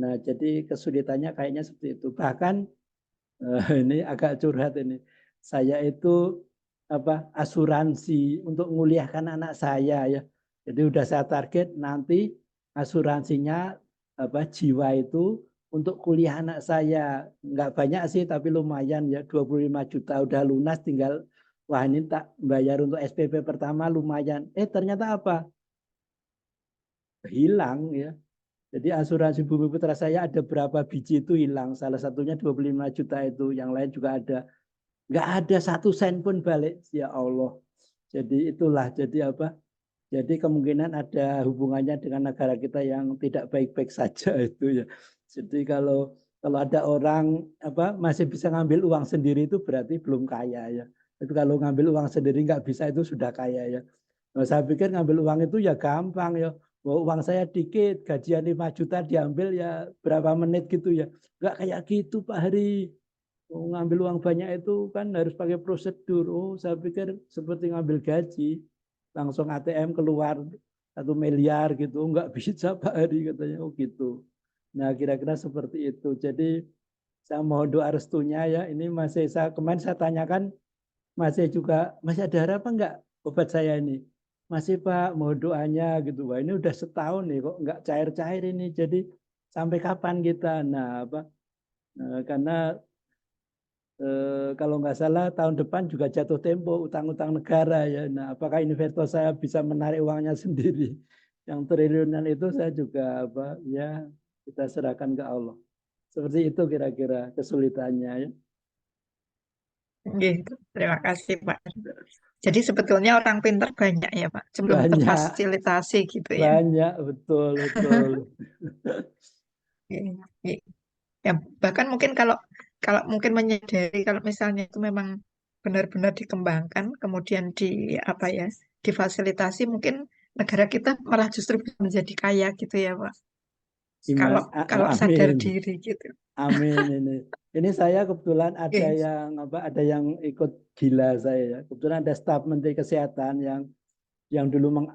Nah, jadi kesulitannya kayaknya seperti itu. Bahkan ini agak curhat ini. Saya itu asuransi untuk menguliahkan anak saya ya. Jadi udah saya target nanti asuransinya jiwa itu untuk kuliah anak saya. Nggak banyak sih tapi lumayan ya, 25 juta udah lunas, tinggal wah ini tak bayar untuk SPP pertama lumayan. Ternyata apa? Hilang ya. Jadi asuransi Bumi Putra saya ada berapa biji itu hilang. Salah satunya 25 juta itu. Yang lain juga ada. Nggak ada 1 sen pun balik. Ya Allah. Jadi itulah. Jadi Jadi kemungkinan ada hubungannya dengan negara kita yang tidak baik-baik saja itu ya. Jadi kalau ada orang masih bisa ngambil uang sendiri itu berarti belum kaya ya. Tapi kalau ngambil uang sendiri nggak bisa itu sudah kaya ya. Nah, saya pikir ngambil uang itu ya gampang ya. Uang saya dikit, gajian 5 juta diambil ya berapa menit gitu ya. Nggak kayak gitu Pak Hari. Ngambil uang banyak itu kan harus pakai prosedur. Saya pikir seperti ngambil gaji. Langsung ATM keluar 1 miliar gitu. Nggak bisa Pak Hari katanya. Oh gitu. Nah kira-kira seperti itu. Jadi saya mohon doa restunya ya. Ini masih kemarin saya tanyakan, masih ada harapan nggak obat saya ini? Masih Pak, mau doanya gitu. Wah ini udah setahun nih kok nggak cair-cair ini. Jadi sampai kapan kita? Nah karena kalau nggak salah tahun depan juga jatuh tempo utang-utang negara ya. Nah apakah investor saya bisa menarik uangnya sendiri? Yang triliunan itu saya juga ya kita serahkan ke Allah. Seperti itu kira-kira kesulitannya ya. Gitu. Terima kasih Pak. Jadi sebetulnya orang pintar banyak ya Pak, belum Banyak, terfasilitasi gitu ya. banyak betul betul. Iya. Ya, bahkan mungkin kalau kalau mungkin menyadari kalau misalnya itu memang benar-benar dikembangkan, kemudian apa ya, difasilitasi, mungkin negara kita malah justru bisa menjadi kaya gitu ya Pak. Kalau Iman, sadar amin. diri gitu. Amin ini. Ini saya kebetulan ada Yes. yang ikut gila saya ya. Kebetulan ada staf Menteri Kesehatan yang dulu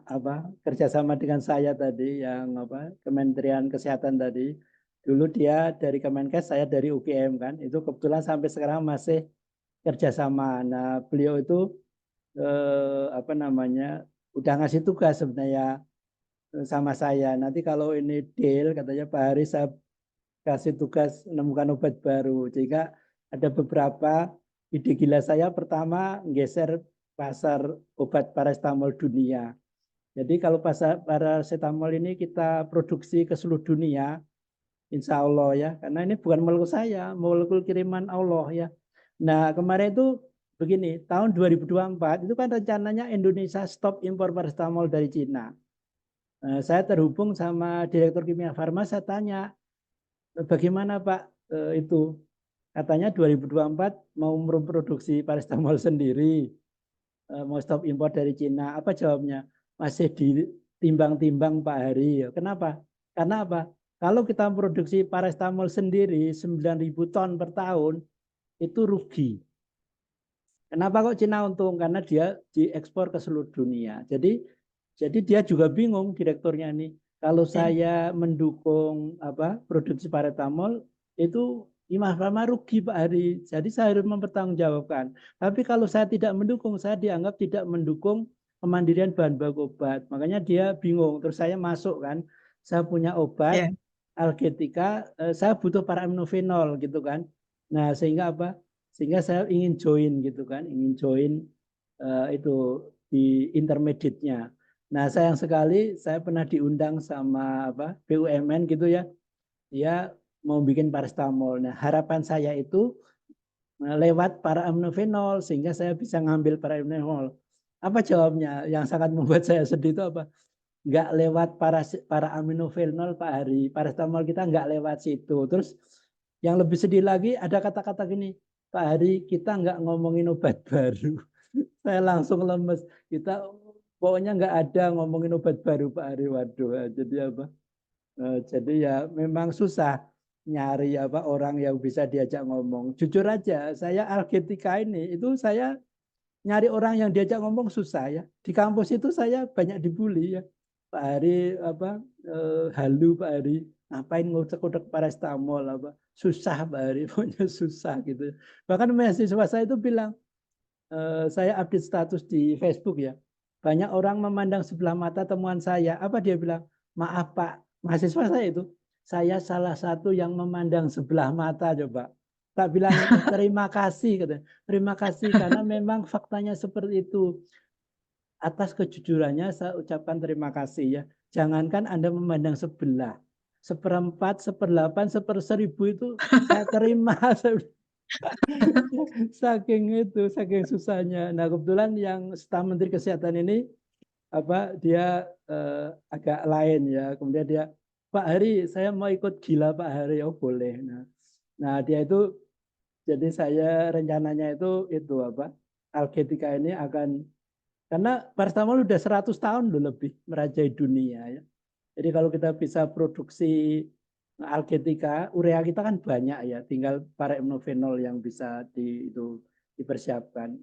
kerjasama dengan saya tadi, yang Kementerian Kesehatan tadi. Dulu dia dari Kemenkes, saya dari UGM kan. Itu kebetulan sampai sekarang masih kerjasama. Nah, beliau itu udah ngasih tugas sebenarnya sama saya. Nanti kalau ini deal, katanya Pak Hari saya kasih tugas menemukan obat baru. Jika ada beberapa ide gila saya, pertama geser pasar obat paracetamol dunia. Jadi kalau pasar paracetamol ini kita produksi ke seluruh dunia, insya Allah ya, karena ini bukan molekul saya, molekul kiriman Allah ya. Nah kemarin itu begini, tahun 2024 itu kan rencananya Indonesia stop impor paracetamol dari Cina. Saya terhubung sama Direktur Kimia Farma, saya tanya, bagaimana Pak itu? Katanya 2024 mau memproduksi paracetamol sendiri, mau stop impor dari Cina. Apa jawabnya? Masih ditimbang-timbang Pak Hari. Kenapa? Karena apa? Kalau kita produksi paracetamol sendiri 9.000 ton per tahun, itu rugi. Kenapa kok Cina untung? Karena dia diekspor ke seluruh dunia. Jadi dia juga bingung direkturnya ini. Kalau saya mendukung produksi paracetamol itu Imam Farma rugi Pak Hari. Jadi saya harus mempertanggungjawabkan. Tapi kalau saya tidak mendukung, saya dianggap tidak mendukung kemandirian bahan baku obat. Makanya dia bingung. Terus saya masuk kan. Saya punya obat Yeah. Algetika, saya butuh paraaminovenol gitu kan. Nah, sehingga sehingga saya ingin join gitu kan, ingin join itu di intermediate-nya. Nah, sayang sekali saya pernah diundang sama BUMN gitu ya. Dia mau bikin paracetamol. Nah, harapan saya itu lewat paraaminovenol sehingga saya bisa ngambil paraaminovenol. Apa jawabnya? Yang sangat membuat saya sedih itu apa? Nggak lewat paraaminovenol Pak Hari. Paracetamol kita nggak lewat situ. Terus yang lebih sedih lagi ada kata-kata gini, Pak Hari kita nggak ngomongin obat baru. Saya langsung lemes. Kita pokoknya nggak ada ngomongin obat baru Pak Hari. Waduh, jadi apa? Jadi ya memang susah nyari orang yang bisa diajak ngomong. Jujur aja, saya Algetika ini itu saya nyari orang yang diajak ngomong susah ya. Di kampus itu saya banyak dibully ya. Pak Hari halu Pak Hari, ngapain ngucek-ngucek paracetamol susah Pak Hari, pokoknya susah gitu. Bahkan mahasiswa saya itu bilang, saya update status di Facebook ya. Banyak orang memandang sebelah mata temuan saya. Apa dia bilang? Maaf Pak, mahasiswa saya itu, saya salah satu yang memandang sebelah mata coba. Tak bilang terima kasih, katanya. Terima kasih karena memang faktanya seperti itu. Atas kejujurannya saya ucapkan terima kasih ya. Jangankan Anda memandang sebelah, seperempat, seperdelapan, seperseribu itu saya terima. Saking susahnya. Nah kebetulan yang staf Menteri Kesehatan ini dia agak lain ya. Kemudian dia, Pak Hari saya mau ikut gila Pak Hari. Oh boleh. Nah dia itu, jadi saya rencananya itu Algetika ini akan, karena paracetamol udah 100 tahun loh lebih merajai dunia ya. Jadi kalau kita bisa produksi Algetika, urea kita kan banyak ya, tinggal paraaminovenol yang bisa dipersiapkan,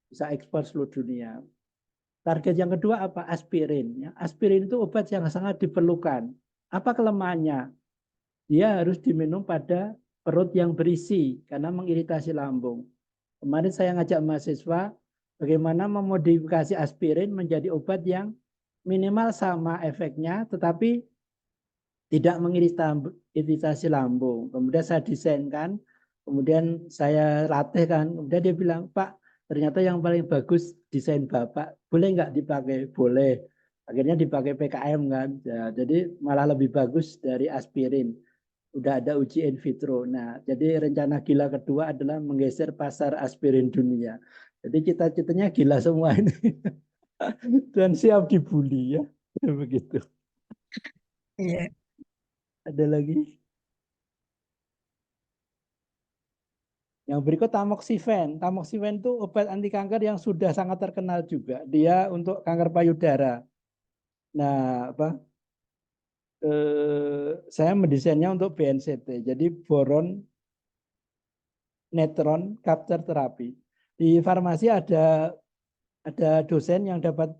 bisa ekspor seluruh dunia. Target yang kedua apa? Aspirin. Ya. Aspirin itu obat yang sangat diperlukan. Apa kelemahannya? Dia harus diminum pada perut yang berisi karena mengiritasi lambung. Kemarin saya ngajak mahasiswa bagaimana memodifikasi aspirin menjadi obat yang minimal sama efeknya, tetapi tidak mengiritasi lambung. Kemudian saya desainkan, kemudian saya latihkan. Kemudian dia bilang, Pak, ternyata yang paling bagus desain Bapak. Boleh nggak dipakai? Boleh. Akhirnya dipakai PKM kan. Ya, jadi malah lebih bagus dari aspirin. Udah ada uji in vitro. Nah, jadi rencana gila kedua adalah menggeser pasar aspirin dunia. Jadi cita-citanya gila semua ini. Dan siap dibully ya. Begitu. Iya. Ada lagi? Yang berikut tamoxifen. Tamoxifen itu obat anti kanker yang sudah sangat terkenal juga. Dia untuk kanker payudara. Nah, saya mendesainnya untuk BNCT. Jadi boron neutron capture terapi. Di farmasi ada dosen yang dapat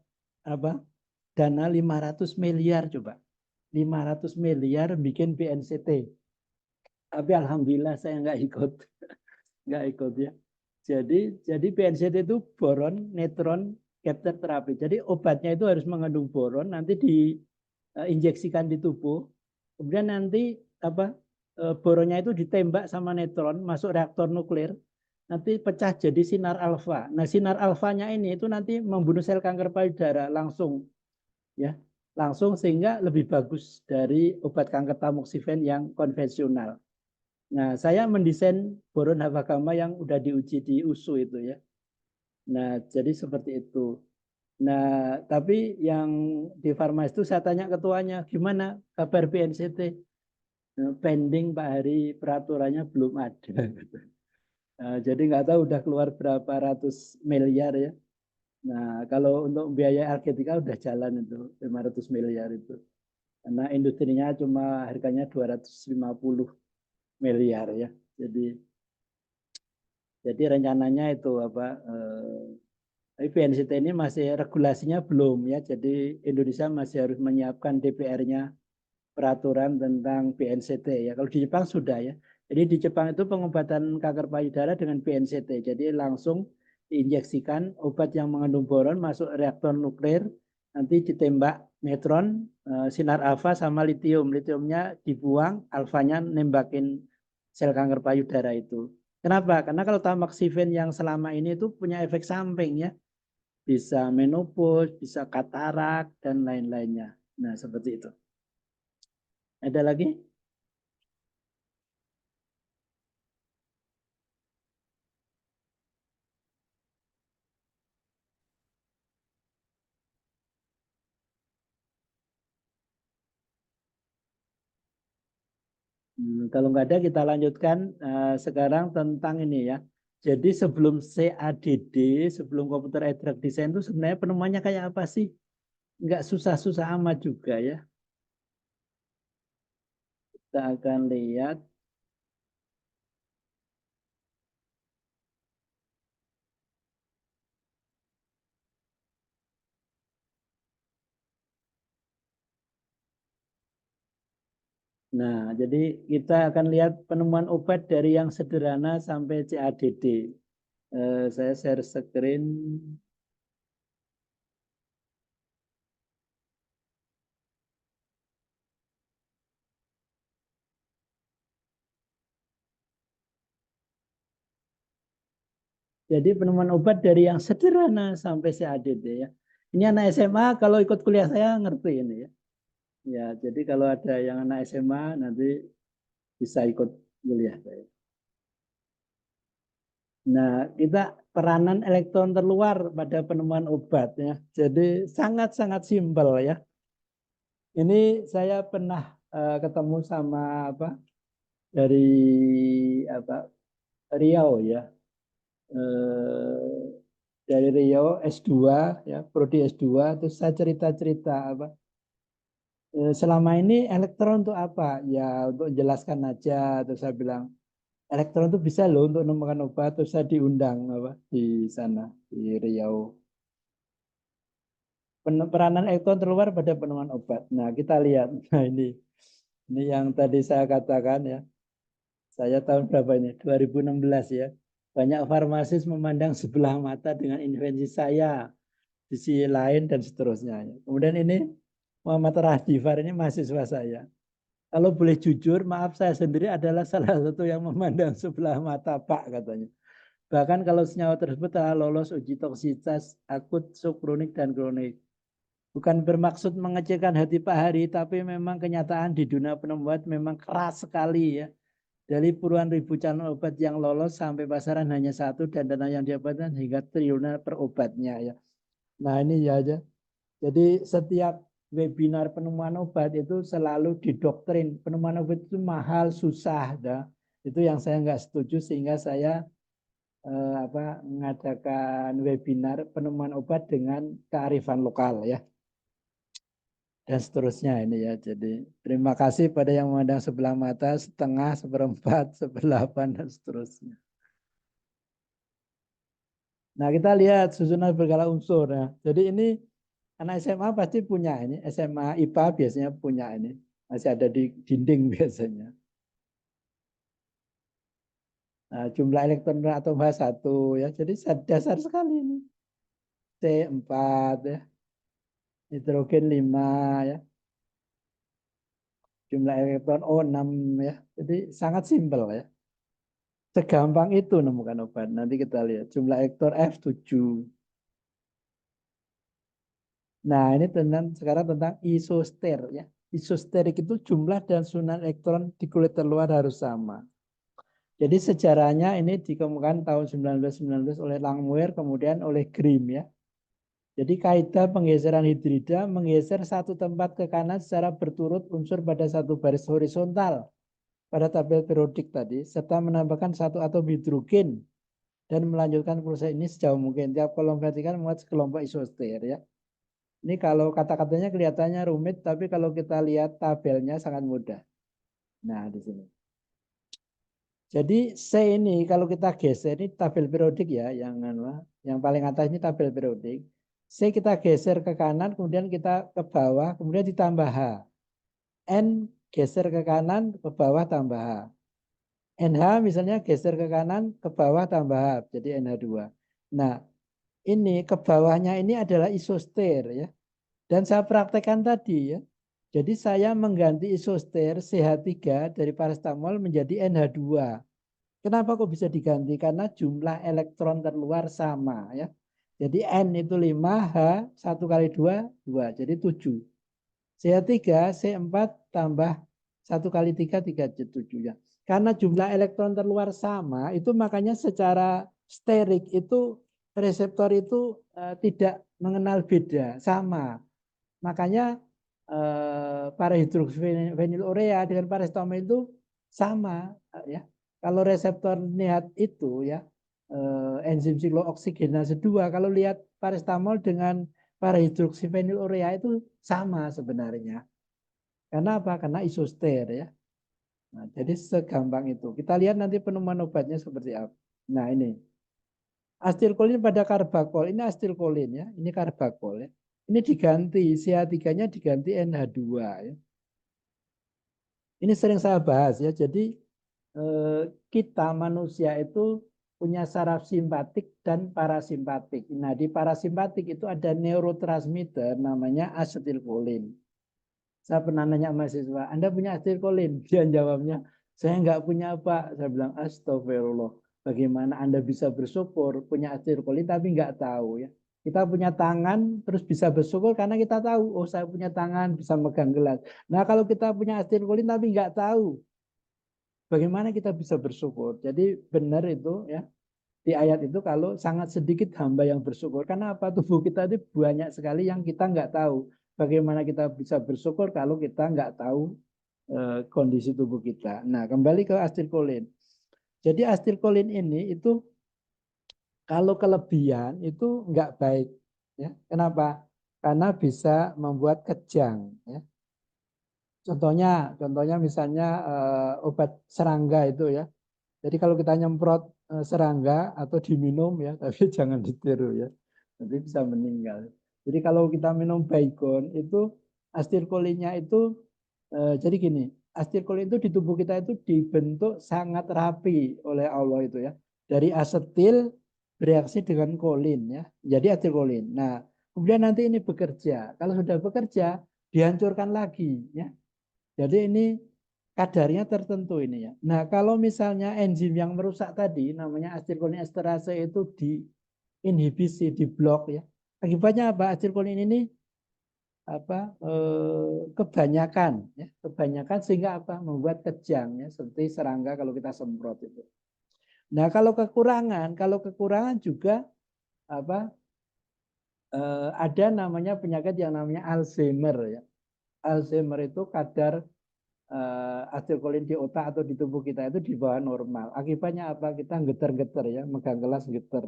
apa? Dana 500 miliar coba. 500 miliar bikin BNCT. Tapi alhamdulillah saya nggak ikut. Nggak ikut ya. Jadi BNCT itu boron neutron capture terapi. Jadi obatnya itu harus mengandung boron, nanti diinjeksikan di tubuh. Kemudian nanti apa? Boronnya itu ditembak sama neutron masuk reaktor nuklir, nanti pecah jadi sinar alfa. Nah, sinar alfanya ini itu nanti membunuh sel kanker payudara langsung, ya, langsung, sehingga lebih bagus dari obat kanker tamoxifen yang konvensional. Nah, saya mendesain boron hafagama yang udah diuji di USU itu ya. Nah, jadi seperti itu. Nah, tapi yang di Farmas itu saya tanya ketuanya, gimana kabar BNCT? Pending Pak Hari, peraturannya belum ada. Jadi nggak tahu udah keluar berapa ratus miliar ya. Nah, kalau untuk biaya Alketika udah jalan itu 500 miliar itu. Karena industrinya cuma harganya 250 miliar ya. Jadi rencananya itu apa? Tapi BNCT ini masih regulasinya belum ya. Jadi Indonesia masih harus menyiapkan DPR-nya peraturan tentang BNCT ya. Kalau di Jepang sudah ya. Jadi di Jepang itu pengobatan kanker payudara dengan BNCT. Jadi langsung diinjeksikan obat yang mengandung boron masuk reaktor nuklir, nanti ditembak neutron, sinar alfa sama litium. Litiumnya dibuang, alfanya nembakin sel kanker payudara itu. Kenapa? Karena kalau tamoxifen yang selama ini itu punya efek samping ya. Bisa menopause, bisa katarak, dan lain-lainnya. Nah, seperti itu. Ada lagi? Kalau nggak ada kita lanjutkan sekarang tentang ini ya. Jadi sebelum CADD, sebelum komputer aided drug design itu sebenarnya penemuannya kayak apa sih? Nggak susah-susah amat juga ya. Kita akan lihat. Nah, jadi kita akan lihat penemuan obat dari yang sederhana sampai CADD. Saya share screen. Jadi penemuan obat dari yang sederhana sampai CADD ya. Ini anak SMA kalau ikut kuliah saya ngerti ini ya. Ya, jadi kalau ada yang anak SMA nanti bisa ikut kuliah saya. Nah, kita peranan elektron terluar pada penemuan obat ya. Jadi sangat-sangat simpel ya. Ini saya pernah ketemu sama apa dari apa Riau ya. Eh, dari Riau S2 ya, prodi S2, terus saya cerita-cerita apa selama ini elektron untuk apa? Ya untuk jelaskan aja. Terus saya bilang elektron itu bisa loh untuk menemukan obat. Terus saya diundang apa di sana di Riau. Peranan elektron terluar pada penemuan obat. Nah kita lihat. Nah ini yang tadi saya katakan ya. Saya tahun berapa ini? 2016 ya. Banyak farmasis memandang sebelah mata dengan invensi saya. Di sisi lain dan seterusnya. Kemudian ini Muhammad Rahdifar ini mahasiswa saya. Kalau boleh jujur, maaf saya sendiri adalah salah satu yang memandang sebelah mata Pak katanya. Bahkan kalau senyawa tersebut telah lolos uji toksitas akut, subkronik, dan kronik. Bukan bermaksud mengecilkan hati Pak Hari, tapi memang kenyataan di dunia penemuan memang keras sekali ya. Dari puluhan ribu calon obat yang lolos sampai pasaran hanya satu dan dana yang didapatkan hingga triliunan per obatnya ya. Nah ini ya aja. Jadi setiap webinar penemuan obat itu selalu didoktrin penemuan obat itu mahal, susah, dah. Itu yang saya nggak setuju sehingga saya mengadakan webinar penemuan obat dengan kearifan lokal ya. dan seterusnya ini ya. Jadi terima kasih pada yang memandang sebelah mata, setengah, seperempat, seperdelapan, dan seterusnya. Nah, kita lihat susunan berkala unsur ya. Jadi ini anak SMA pasti punya ini, SMA IPA biasanya punya ini. Masih ada di dinding biasanya. Nah, jumlah elektron atom H1 ya. Jadi dasar sekali ini. C4 ya. Nitrogen 5 ya. Jumlah elektron O6 ya. Jadi sangat simpel ya. Segampang itu nemukan obat. Nanti kita lihat. Jumlah elektron F7. Nah, ini sekarang tentang isoster ya. Isosterik itu jumlah dan susunan elektron di kulit terluar harus sama. Jadi sejarahnya ini dikemukakan tahun 1919 oleh Langmuir, kemudian oleh Grimm ya. Jadi kaidah penggeseran hidrida menggeser satu tempat ke kanan secara berturut unsur pada satu baris horizontal pada tabel periodik tadi, serta menambahkan satu atom hidrogen dan melanjutkan proses ini sejauh mungkin. Tiap kolom vertikal memuat sekelompok isoster ya. Ini kalau kata-katanya kelihatannya rumit, tapi kalau kita lihat tabelnya sangat mudah. Nah, di sini. Jadi C ini kalau kita geser ini tabel periodik ya, yang paling atas ini tabel periodik. C kita geser ke kanan, kemudian kita ke bawah, kemudian ditambah H. N geser ke kanan, ke bawah tambah H. NH misalnya geser ke kanan, ke bawah tambah H, jadi NH2. Nah, ini ke bawahnya ini adalah isoster ya. Dan saya praktekkan tadi ya. Jadi saya mengganti isoster CH3 dari paracetamol menjadi NH2. Kenapa kok bisa diganti? Karena jumlah elektron terluar sama ya. Jadi N itu 5, H 1 kali 2, 2. Jadi 7. CH3, C4 tambah 1 kali 3, 3, 7 ya. Karena jumlah elektron terluar sama, itu makanya secara sterik itu reseptor itu tidak mengenal beda, sama. Makanya para hidroksivinylurea dengan paracetamol itu sama ya. Kalau reseptor NEAT itu ya enzim siklooksigenase 2, kalau lihat paracetamol dengan para hidroksivinylurea itu sama sebenarnya. Karena apa? Karena isoster ya. Nah, jadi segampang itu. Kita lihat nanti penemuan obatnya seperti apa. Nah, ini asetilkolin pada karbakol. Ini asetilkolin ya. Ini karbakol ya. Ini diganti, CH3-nya diganti NH2 ya. Ini sering saya bahas ya. Jadi kita manusia itu punya saraf simpatik dan parasimpatik. Nah, di parasimpatik itu ada neurotransmitter namanya asetilkolin. Saya pernah nanya mahasiswa, Anda punya asetilkolin? Dia jawabnya, saya nggak punya Pak. Saya bilang, astagfirullah. Bagaimana Anda bisa bersyukur punya asetilkolin tapi nggak tahu ya. Kita punya tangan terus bisa bersyukur karena kita tahu, oh saya punya tangan bisa megang gelas. Nah kalau kita punya asetilkolin tapi nggak tahu, bagaimana kita bisa bersyukur? Jadi benar itu ya. Di ayat itu kalau sangat sedikit hamba yang bersyukur. Karena apa? Tubuh kita itu banyak sekali yang kita nggak tahu. Bagaimana kita bisa bersyukur kalau kita nggak tahu kondisi tubuh kita. Nah, kembali ke asetilkolin. Jadi asetilkolin ini itu kalau kelebihan itu nggak baik. Ya. Kenapa? Karena bisa membuat kejang. Ya. Contohnya misalnya obat serangga itu ya. Jadi kalau kita nyemprot serangga atau diminum ya, tapi jangan ditiru ya, nanti bisa meninggal. Jadi kalau kita minum baygon itu asetilkolinnya itu jadi gini, asetilkolin itu di tubuh kita itu dibentuk sangat rapi oleh Allah itu ya. Dari asetil bereaksi dengan kolin ya, jadi asetilkolin. Nah, kemudian nanti ini bekerja. Kalau sudah bekerja, dihancurkan lagi ya. Jadi ini kadarnya tertentu ini ya. Nah, kalau misalnya enzim yang merusak tadi namanya asetilkolin esterase itu diinhibisi, diblok ya. Akibatnya apa? Asetilkolin ini kebanyakan ya, kebanyakan sehingga apa? Membuat kejang ya, seperti serangga kalau kita semprot itu. Nah, kalau kekurangan juga apa? Ada namanya penyakit yang namanya Alzheimer ya. Alzheimer itu kadar asetilkolin di otak atau di tubuh kita itu di bawah normal. Akibatnya apa? Kita getar-getar ya, megang gelas getar.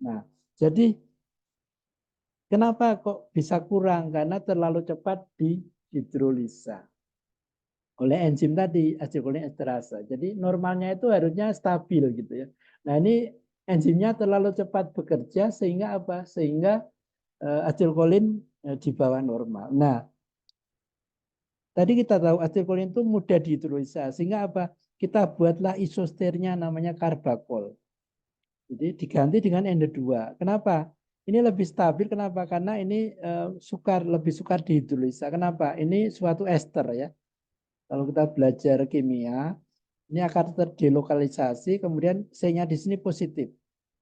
Nah, jadi Kenapa kok bisa kurang? Karena terlalu cepat dihidrolisa oleh enzim tadi, asetilkolin esterase. Jadi normalnya itu harusnya stabil gitu ya. Nah ini enzimnya terlalu cepat bekerja sehingga apa? Sehingga asetilkolin di bawah normal. Nah tadi kita tahu asetilkolin itu mudah dihidrolisa sehingga apa? Kita buatlah isosternya namanya karbakol. Jadi diganti dengan Endo2. Kenapa? Ini lebih stabil. Kenapa? Karena ini lebih sukar dihidrolisa. Kenapa? Ini suatu ester ya. Kalau kita belajar kimia, ini akan terdelokalisasi, kemudian C-nya di sini positif.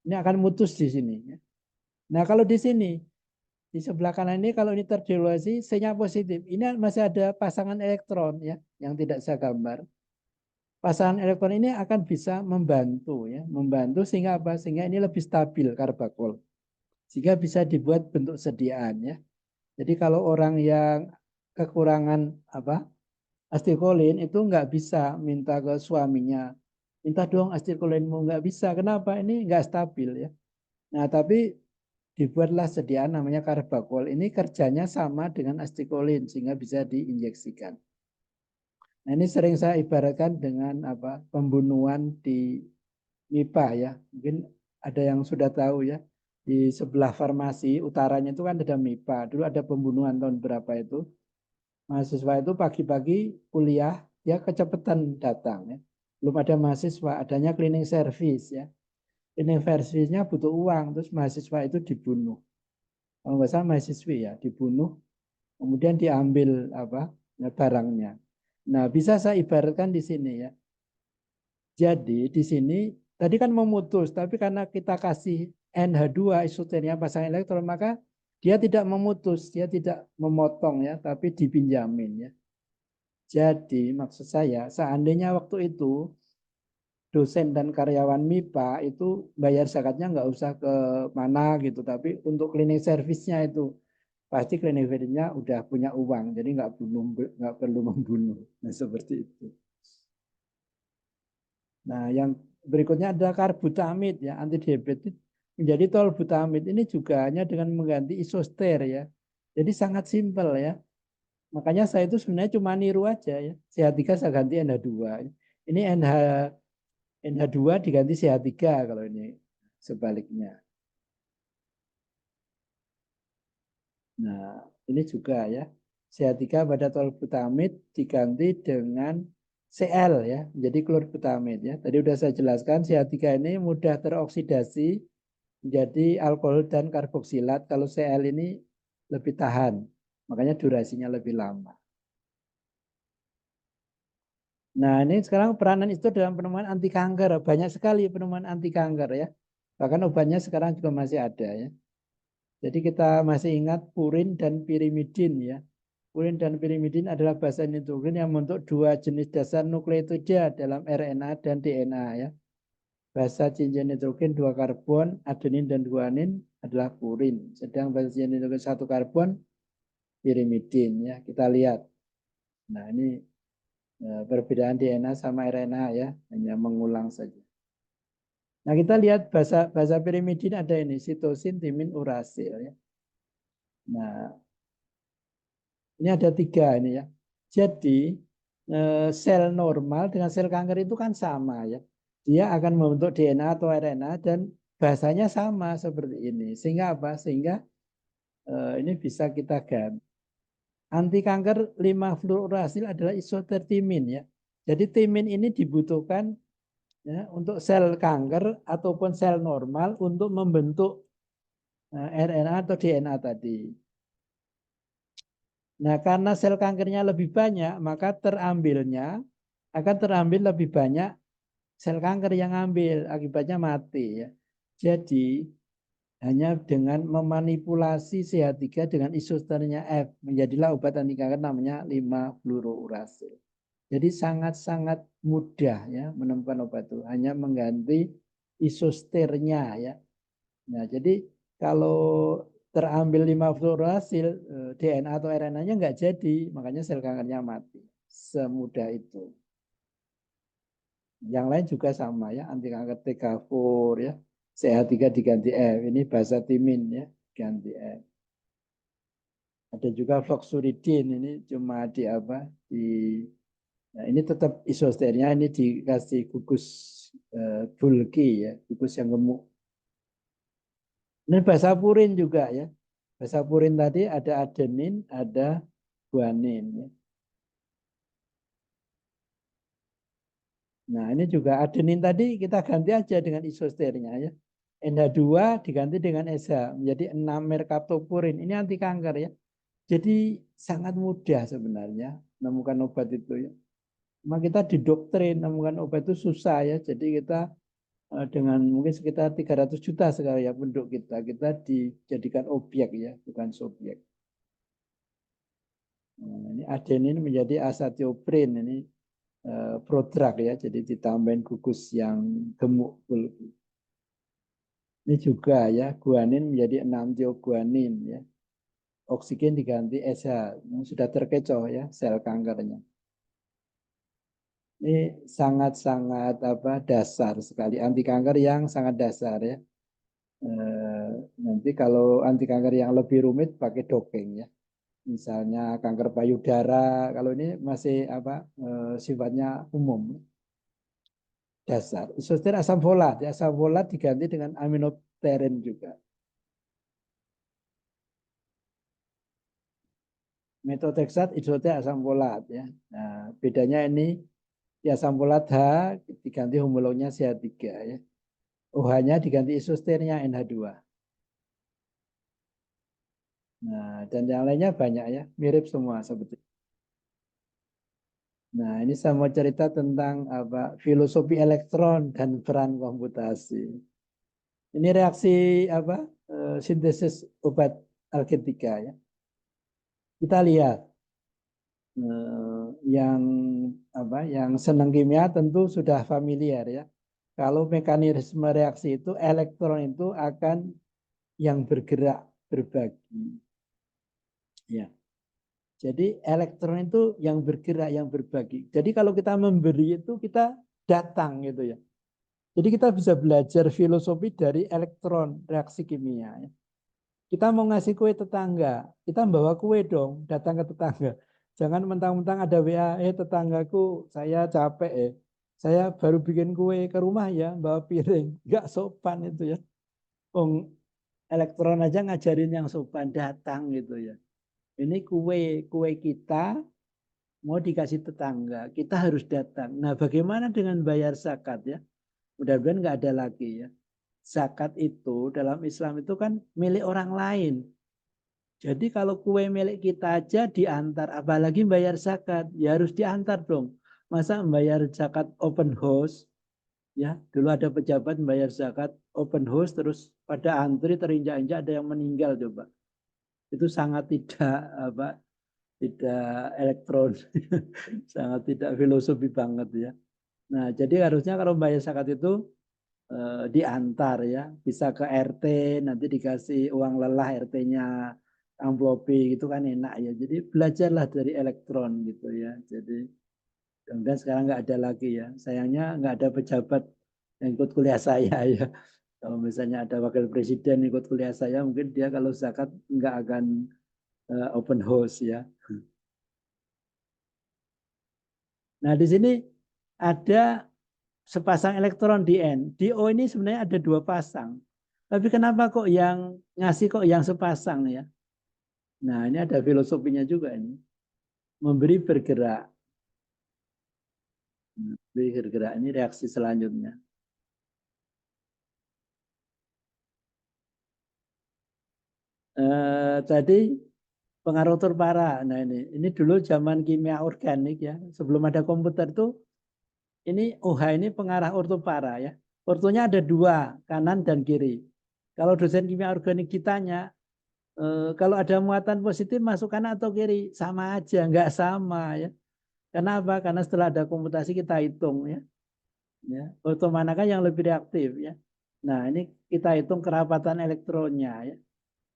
Ini akan mutus di sini. Nah kalau di sini, di sebelah kanan ini kalau ini terdelokalisasi, C-nya positif. Ini masih ada pasangan elektron ya, yang tidak saya gambar. Pasangan elektron ini akan bisa membantu ya, membantu sehingga apa? Sehingga ini lebih stabil karbakol. Sehingga bisa dibuat bentuk sediaan ya. Jadi kalau orang yang kekurangan apa? Asetilkolin itu nggak bisa minta ke suaminya, minta dong asetilkolinmu, nggak bisa. Kenapa? Ini nggak stabil ya. Nah tapi dibuatlah sediaan namanya karbakol. Ini kerjanya sama dengan asetilkolin sehingga bisa diinjeksikan. Nah ini sering saya ibaratkan dengan apa? Pembunuhan di MIPA ya. Mungkin ada yang sudah tahu ya. Di sebelah farmasi utaranya itu kan ada MIPA. Dulu ada pembunuhan tahun berapa itu. Mahasiswa itu pagi-pagi kuliah, dia kecepatan datang ya. Belum ada mahasiswa, adanya cleaning service ya. Cleaning service-nya butuh uang, terus mahasiswa itu dibunuh. Kalau nggak salah mahasiswi ya, dibunuh, kemudian diambil apa barangnya. Nah, bisa saya ibaratkan di sini ya. Jadi di sini tadi kan memutus, tapi karena kita kasih NH2 isoternya pasangan elektron, maka dia tidak memutus, dia tidak memotong ya, tapi dipinjamin ya. Jadi maksud saya seandainya waktu itu dosen dan karyawan MIPA itu bayar zakatnya nggak usah ke mana gitu, tapi untuk cleaning service-nya itu pasti cleaning service-nya udah punya uang, jadi nggak perlu membunuh. Nah seperti itu. Nah yang berikutnya ada karbutamid ya, antidiabetik menjadi tolbutamid. Ini juga hanya dengan mengganti isoster ya. Jadi sangat simpel ya. Makanya saya itu sebenarnya cuma niru aja ya. CH3 saya ganti NH2. Ini NH2 diganti CH3 kalau ini sebaliknya. Nah, ini juga ya. CH3 pada tolbutamid diganti dengan Cl ya, jadi klorbutamid ya. Tadi sudah saya jelaskan CH3 ini mudah teroksidasi menjadi alkohol dan karboksilat. Kalau Cl ini lebih tahan, makanya durasinya lebih lama. Nah, ini sekarang peranan itu dalam penemuan anti kanker. Banyak sekali penemuan anti kanker ya. Bahkan obatnya sekarang juga masih ada ya. Jadi kita masih ingat purin dan pirimidin ya. Purin dan pirimidin adalah basa nitrogen yang membentuk dua jenis dasar nukleotida dalam RNA dan DNA ya. Basa cincin nitrogen dua karbon, adenin dan guanin adalah purin. Sedang basa cincin nitrogen satu karbon, pirimidin ya. Kita lihat. Nah, ini perbedaan DNA sama RNA ya, hanya mengulang saja. Nah kita lihat bahasa pirimidin ada ini, sitosin, timin, urasil ya. Nah ini ada tiga ini ya. Jadi sel normal dengan sel kanker itu kan sama ya. Dia akan membentuk DNA atau RNA dan bahasanya sama seperti ini. Sehingga apa? Sehingga ini bisa kita ganti. Anti kanker 5-fluorouracil adalah isoter timin ya. Jadi timin ini dibutuhkan ya, untuk sel kanker ataupun sel normal untuk membentuk RNA atau DNA tadi. Nah, karena sel kankernya lebih banyak, maka akan terambil lebih banyak sel kanker yang ambil, akibatnya mati ya. Jadi hanya dengan memanipulasi CH3 dengan isosternya F menjadilah obat anti kanker namanya 5-fluorouracil. Jadi sangat-sangat mudah ya menemukan obat itu, hanya mengganti isosternya ya. Nah, jadi kalau terambil 5-fluorouracil DNA atau RNA-nya nggak jadi, makanya sel kankernya mati. Semudah itu. Yang lain juga sama ya, anti kanker T4 ya. CH3 diganti F, ini basa timin ya, ganti F. Ada juga fluoxuridin, ini cuma di apa? Nah, ini tetap isosternya, ini dikasih gugus bulky ya, gugus yang gemuk. Ini basapurin juga ya. Basapurin tadi ada adenin, ada guanin ya. Nah, ini juga adenin tadi kita ganti aja dengan isosternya ya. NH2 diganti dengan SH menjadi 6 merkaptopurin. Ini anti kanker ya. Jadi sangat mudah sebenarnya menemukan obat itu ya. Cuma kita didoktrin menemukan obat itu susah ya. Jadi kita dengan mungkin sekitar 300 juta sekarang ya penduduk kita dijadikan objek ya, bukan subjek. Nah, ini adenin menjadi asatioprin, ini prodrug ya, jadi ditambahin gugus yang gemuk. Ini juga ya, guanin menjadi 6-tioguanin ya. Oksigen diganti SH, sudah terkecoh ya sel kankernya. Ini sangat-sangat dasar sekali, anti kanker yang sangat dasar ya. Nanti kalau anti kanker yang lebih rumit pakai doping ya. Misalnya kanker payudara, kalau ini masih sifatnya umum. Dasar. Isoster asam folat, ya, asam folat diganti dengan aminopterin juga. Metotrexat isoter asam folat ya. Nah, bedanya ini ya asam folat H diganti homolognya CH3 ya. OH-nya diganti isosternya NH2. Nah, dan yang lainnya banyak ya, mirip semua sebetulnya. Nah, ini saya mau cerita tentang filosofi elektron dan peran komputasi. Ini reaksi sintesis obat alketika ya. Kita lihat yang senang kimia tentu sudah familiar ya. Kalau mekanisme reaksi itu elektron itu akan yang bergerak berbagi. Ya. Jadi elektron itu yang bergerak, yang berbagi. Jadi kalau kita memberi itu kita datang gitu ya. Jadi kita bisa belajar filosofi dari elektron reaksi kimia. Ya. Kita mau ngasih kue tetangga, kita bawa kue dong, datang ke tetangga. Jangan mentang-mentang ada WA, tetanggaku saya capek saya baru bikin kue ke rumah ya, bawa piring. Enggak sopan itu ya. Elektron aja ngajarin yang sopan, datang gitu ya. Ini kue kita mau dikasih tetangga, kita harus datang. Nah, bagaimana dengan bayar zakat ya? Mudah-mudahan nggak ada lagi ya. Zakat itu dalam Islam itu kan milik orang lain. Jadi kalau kue milik kita aja diantar, apalagi bayar zakat, ya harus diantar dong. Masa membayar zakat open house? Ya, dulu ada pejabat membayar zakat open house, terus pada antri terinjak-injak ada yang meninggal coba. Itu sangat tidak elektron, sangat tidak filosofi banget ya. Nah, jadi harusnya kalau bayar zakat itu diantar ya, bisa ke RT, nanti dikasih uang lelah RT-nya, amplopi gitu kan enak ya. Jadi belajarlah dari elektron gitu ya. Jadi kemudian sekarang nggak ada lagi ya. Sayangnya nggak ada pejabat yang ikut kuliah saya ya. Kalau misalnya ada wakil presiden ikut kuliah saya, mungkin dia kalau zakat nggak akan open house ya. Nah di sini ada sepasang elektron di N. Di O ini sebenarnya ada 2 pasang. Tapi kenapa kok yang ngasih kok yang sepasang ya? Nah ini ada filosofinya juga ini. Memberi bergerak. Memberi bergerak ini reaksi selanjutnya. Tadi pengaruh terparah. Nah ini dulu zaman kimia organik ya. Sebelum ada komputer tuh ini OH ini pengarah ortopara ya. Ortonya ada 2, kanan dan kiri. Kalau dosen kimia organik ditanya, kalau ada muatan positif masuk kanan atau kiri, sama aja, nggak sama ya. Kenapa? Karena setelah ada komputasi kita hitung ya. Orto manakah yang lebih reaktif ya. Nah ini kita hitung kerapatan elektronnya ya.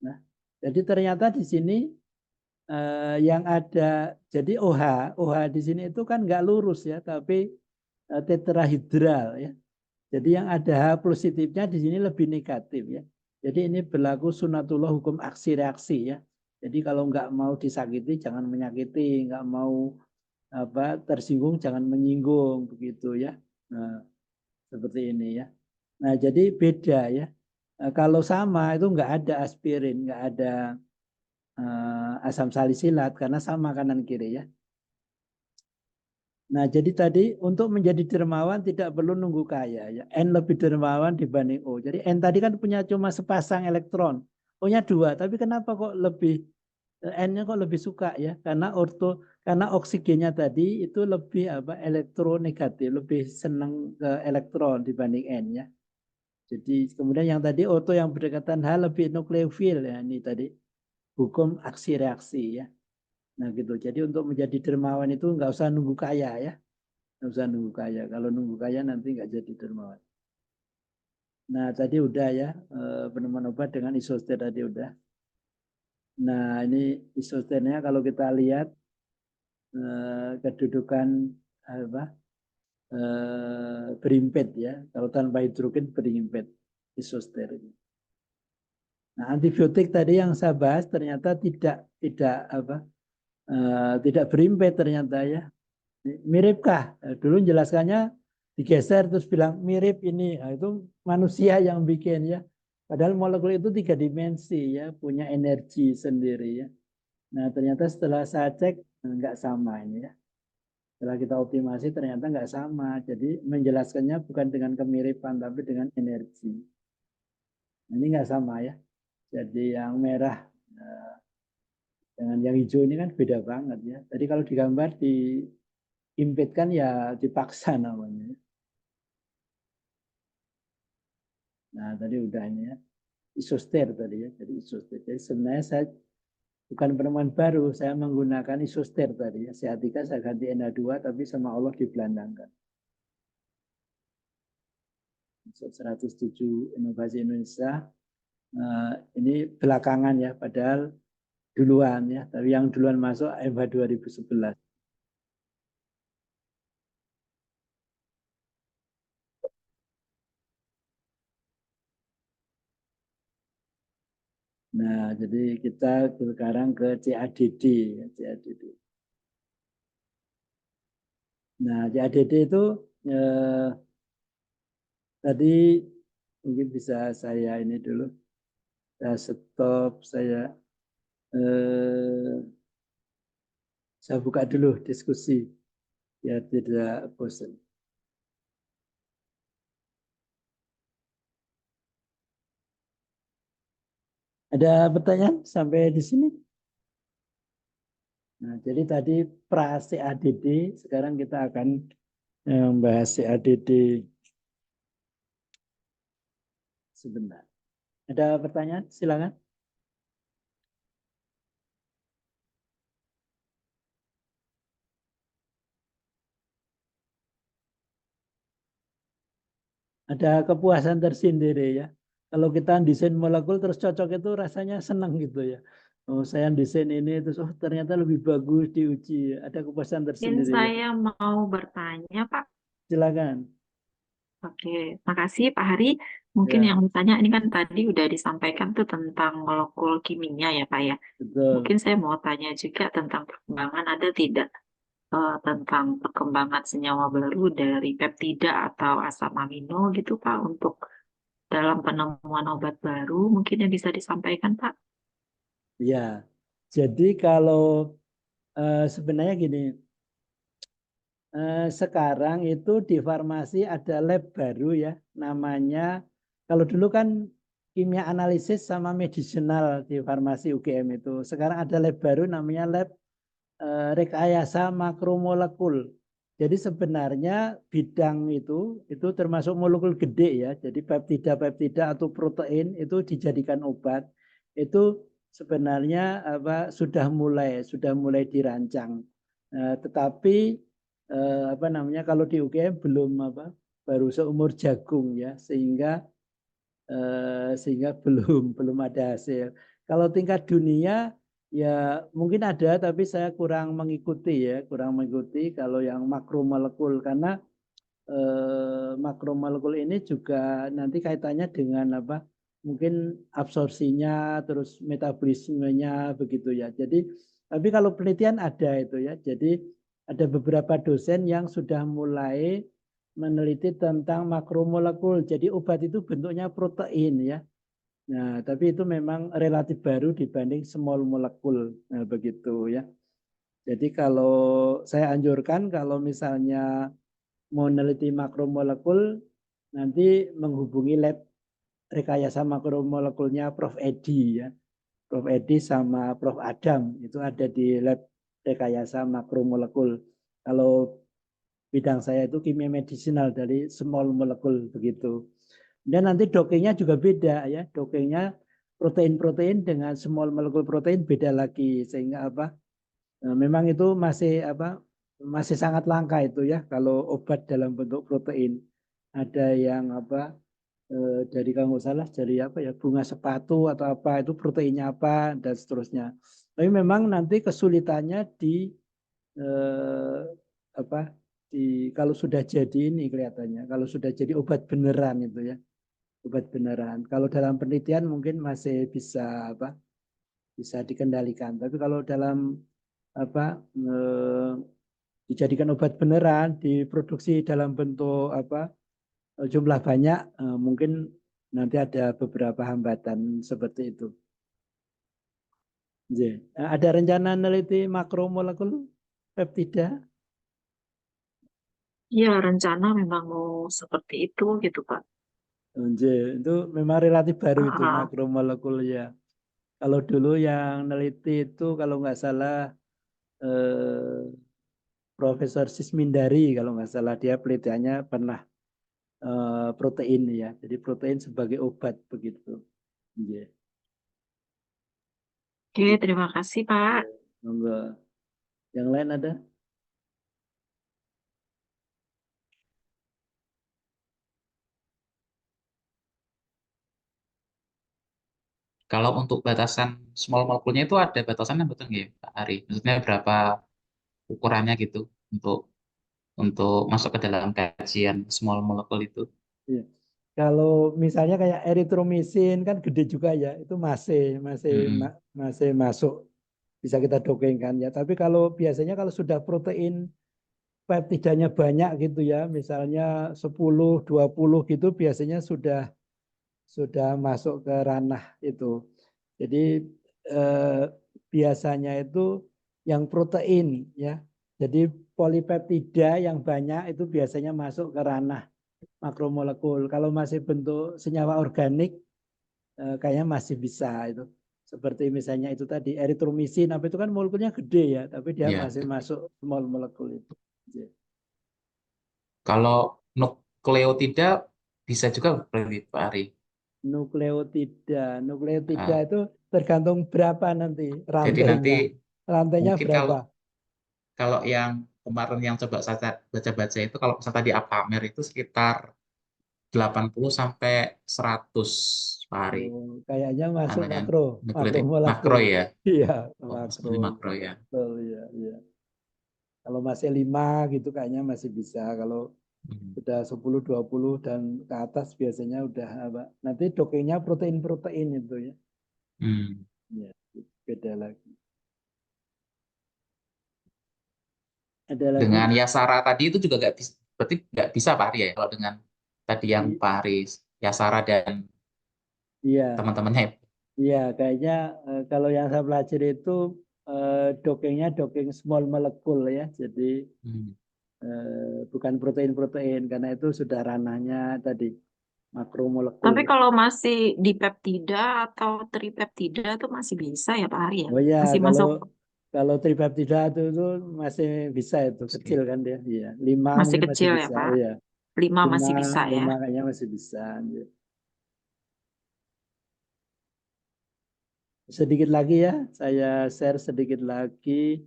Nah jadi ternyata di sini yang ada, jadi OH di sini itu kan nggak lurus ya, tapi tetrahedral ya. Jadi yang ada H positifnya di sini lebih negatif ya. Jadi ini berlaku sunatullah hukum aksi reaksi ya. Jadi kalau nggak mau disakiti jangan menyakiti, nggak mau tersinggung jangan menyinggung, begitu ya. Nah, seperti ini ya. Nah, jadi beda ya. Kalau sama itu nggak ada aspirin, nggak ada asam salisilat karena sama kanan kiri ya. Nah, jadi tadi untuk menjadi dermawan tidak perlu nunggu kaya ya. N lebih dermawan dibanding O. Jadi N tadi kan punya cuma sepasang elektron. O-nya 2, tapi kenapa kok lebih N-nya kok lebih suka ya? Karena oksigennya tadi itu lebih elektronegatif, lebih senang ke elektron dibanding N ya. Jadi kemudian yang tadi O yang berdekatan H lebih nukleofil ya, ini tadi hukum aksi reaksi ya. Nah gitu. Jadi untuk menjadi dermawan itu nggak usah nunggu kaya ya. Nggak usah nunggu kaya. Kalau nunggu kaya nanti nggak jadi dermawan. Nah tadi udah ya penemuan obat dengan isoster tadi udah. Nah ini isosternya kalau kita lihat kedudukan berimped ya. Kalau tanpa hidrogen berimped isoster ini. Nah antibiotik tadi yang saya bahas ternyata tidak berimped ternyata ya. Miripkah? Dulu jelaskannya digeser terus bilang mirip ini. Nah, itu manusia yang bikin ya. Padahal molekul itu 3 dimensi ya, punya energi sendiri ya. Nah ternyata setelah saya cek nggak sama ini ya. Setelah kita optimasi ternyata nggak sama. Jadi menjelaskannya bukan dengan kemiripan tapi dengan energi. Nah, ini nggak sama ya. Jadi yang merah dengan yang hijau ini kan beda banget ya. Jadi kalau digambar diimpitkan ya dipaksa namanya. Nah tadi udah ini ya. Isoster tadi ya. Jadi isoster. Jadi sebenarnya saya bukan penemuan baru. Saya menggunakan isoster tadi ya. Seatika saya ganti NH2 tapi sama Allah dibelandangkan. 107 inovasi Indonesia. Ini belakangan ya. Padahal duluan ya. Tapi yang duluan masuk MH 2011. Nah, jadi kita sekarang ke CADD. CADD. Nah, CADD itu tadi mungkin bisa saya ini dulu. Saya stop, saya buka dulu diskusi biar tidak bosan. Ada pertanyaan sampai di sini? Nah, jadi tadi pra CADD, sekarang kita akan membahas CADD sebentar. Ada pertanyaan? Silakan. Ada kepuasan tersendiri ya. Kalau kita desain molekul terus cocok itu rasanya senang gitu ya. Oh, saya desain ini terus ternyata lebih bagus diuji. Ada kepuasan Mungkin tersendiri ya. saya mau bertanya, Pak. Silakan. Oke, makasih Pak Hari. Mungkin Ya, yang bertanya ini kan tadi udah disampaikan tuh tentang molekul kimia ya, Pak ya. betul. Mungkin saya mau tanya juga tentang perkembangan ada tidak tentang perkembangan senyawa baru dari peptida atau asam amino gitu, Pak, untuk dalam penemuan obat baru mungkin yang bisa disampaikan, Pak. Ya. Jadi kalau sebenarnya gini, sekarang itu di farmasi ada lab baru ya, namanya kalau dulu kan kimia analisis sama medicinal di farmasi UGM itu. Sekarang ada lab baru namanya lab rekayasa makromolekul. Jadi sebenarnya bidang itu termasuk molekul gede ya. Jadi peptida atau protein itu dijadikan obat. Itu sebenarnya sudah mulai dirancang. Tetapi kalau di UGM belum baru seumur jagung ya, sehingga belum ada hasil. Kalau tingkat dunia ya mungkin ada tapi saya kurang mengikuti ya, kalau yang makromolekul karena makromolekul ini juga nanti kaitannya dengan mungkin absorpsinya, terus metabolismenya begitu ya. Jadi, tapi kalau penelitian ada itu ya. Jadi ada beberapa dosen yang sudah mulai meneliti tentang makromolekul. Jadi obat itu bentuknya protein ya. Nah, tapi itu memang relatif baru dibanding small molekul. Nah, begitu ya. Jadi kalau saya anjurkan kalau misalnya mau meneliti makromolekul, nanti menghubungi lab rekayasa makromolekulnya Prof. Edi ya. Prof. Edi sama Prof. Adam itu ada di lab rekayasa makromolekul. Kalau bidang saya itu kimia medisinal dari small molekul begitu. Dan nanti dockingnya juga beda ya. Dockingnya protein-protein dengan small molekul protein beda lagi sehingga apa? Memang itu masih apa? Masih sangat langka itu ya kalau obat dalam bentuk protein. Ada yang apa? Dari kalau nggak salah dari apa ya bunga sepatu atau apa itu proteinnya apa dan seterusnya. Tapi memang nanti kesulitannya di eh, apa di kalau sudah jadi ini kelihatannya kalau sudah jadi obat beneran itu ya obat beneran. Kalau dalam penelitian mungkin masih bisa apa bisa dikendalikan. Tapi kalau dalam apa dijadikan obat beneran diproduksi dalam bentuk apa jumlah banyak mungkin nanti ada beberapa hambatan seperti itu. Ada rencana meneliti makromolekul peptida? Ya, rencana memang mau seperti itu gitu, Pak. Itu memang relatif baru itu Ah, makromolekul ya. Kalau dulu yang neliti itu kalau nggak salah eh, Profesor Sismindari kalau nggak salah dia penelitiannya pernah protein ya. Jadi protein sebagai obat begitu. Yeah. oke, terima kasih, Pak. Monggo. Yang lain ada? Kalau untuk batasan small molekulnya itu ada batasannya betul nggak ya, Pak Ari? Maksudnya berapa ukurannya gitu untuk masuk ke dalam kajian small molecule itu? Iya. Kalau misalnya kayak eritromisin kan gede juga ya, itu Mm-mm. masih masuk bisa kita dongengkan ya. Tapi kalau biasanya kalau sudah protein peptidanya banyak gitu ya, misalnya 10, 20 gitu biasanya sudah masuk ke ranah itu. Jadi eh, biasanya itu yang protein ya. Jadi polipeptida yang banyak itu biasanya masuk ke ranah makromolekul. Kalau masih bentuk senyawa organik kayaknya masih bisa itu. Seperti misalnya itu tadi eritromisin apa itu kan molekulnya gede ya, tapi dia Ya. masih masuk small molekul itu. Kalau nukleotida bisa juga berarti Pak Ari. Nukleotida Ah, itu tergantung berapa nanti jadi nanti rantainya. Rantainya mungkin berapa? kalau yang kemarin yang coba saya baca-baca itu kalau misalnya tadi Apamer itu sekitar 80 sampai 100 Pak Ari. Oh, kayaknya masuk Anunya makro makro molekul. ya. Iya, Oh, makro masuknya makro ya. molekul ya, iya. Kalau masih 5 gitu kayaknya masih bisa. Kalau Hmm. sudah 10, 20 dan ke atas biasanya udah apa? Nanti dokengnya protein-protein itu ya. Hmm. Ya, beda lagi. Ada lagi? Dengan Yasara tadi itu juga nggak bisa, berarti nggak bisa Pak Ari ya kalau dengan tadi yang I- Pak Ari Yasara dan Iya, teman-temannya. iya kayaknya kalau yang saya pelajari itu dokengnya dokeng small molecule ya. Jadi Hmm. bukan protein-protein karena itu sudah ranahnya tadi makromolekul. Tapi kalau masih di peptida atau tripeptida itu masih bisa ya, Pak Ari ya? Oh ya, Masih kalau masuk, kalau tripeptida itu masih bisa itu kecil Oke. kan dia. Iya, 5 masih mungkin masih kecil ya, bisa. Pak? Iya, 5 5 masih bisa ya? 5 kayaknya masih bisa. Iya. Sedikit lagi ya, saya share sedikit lagi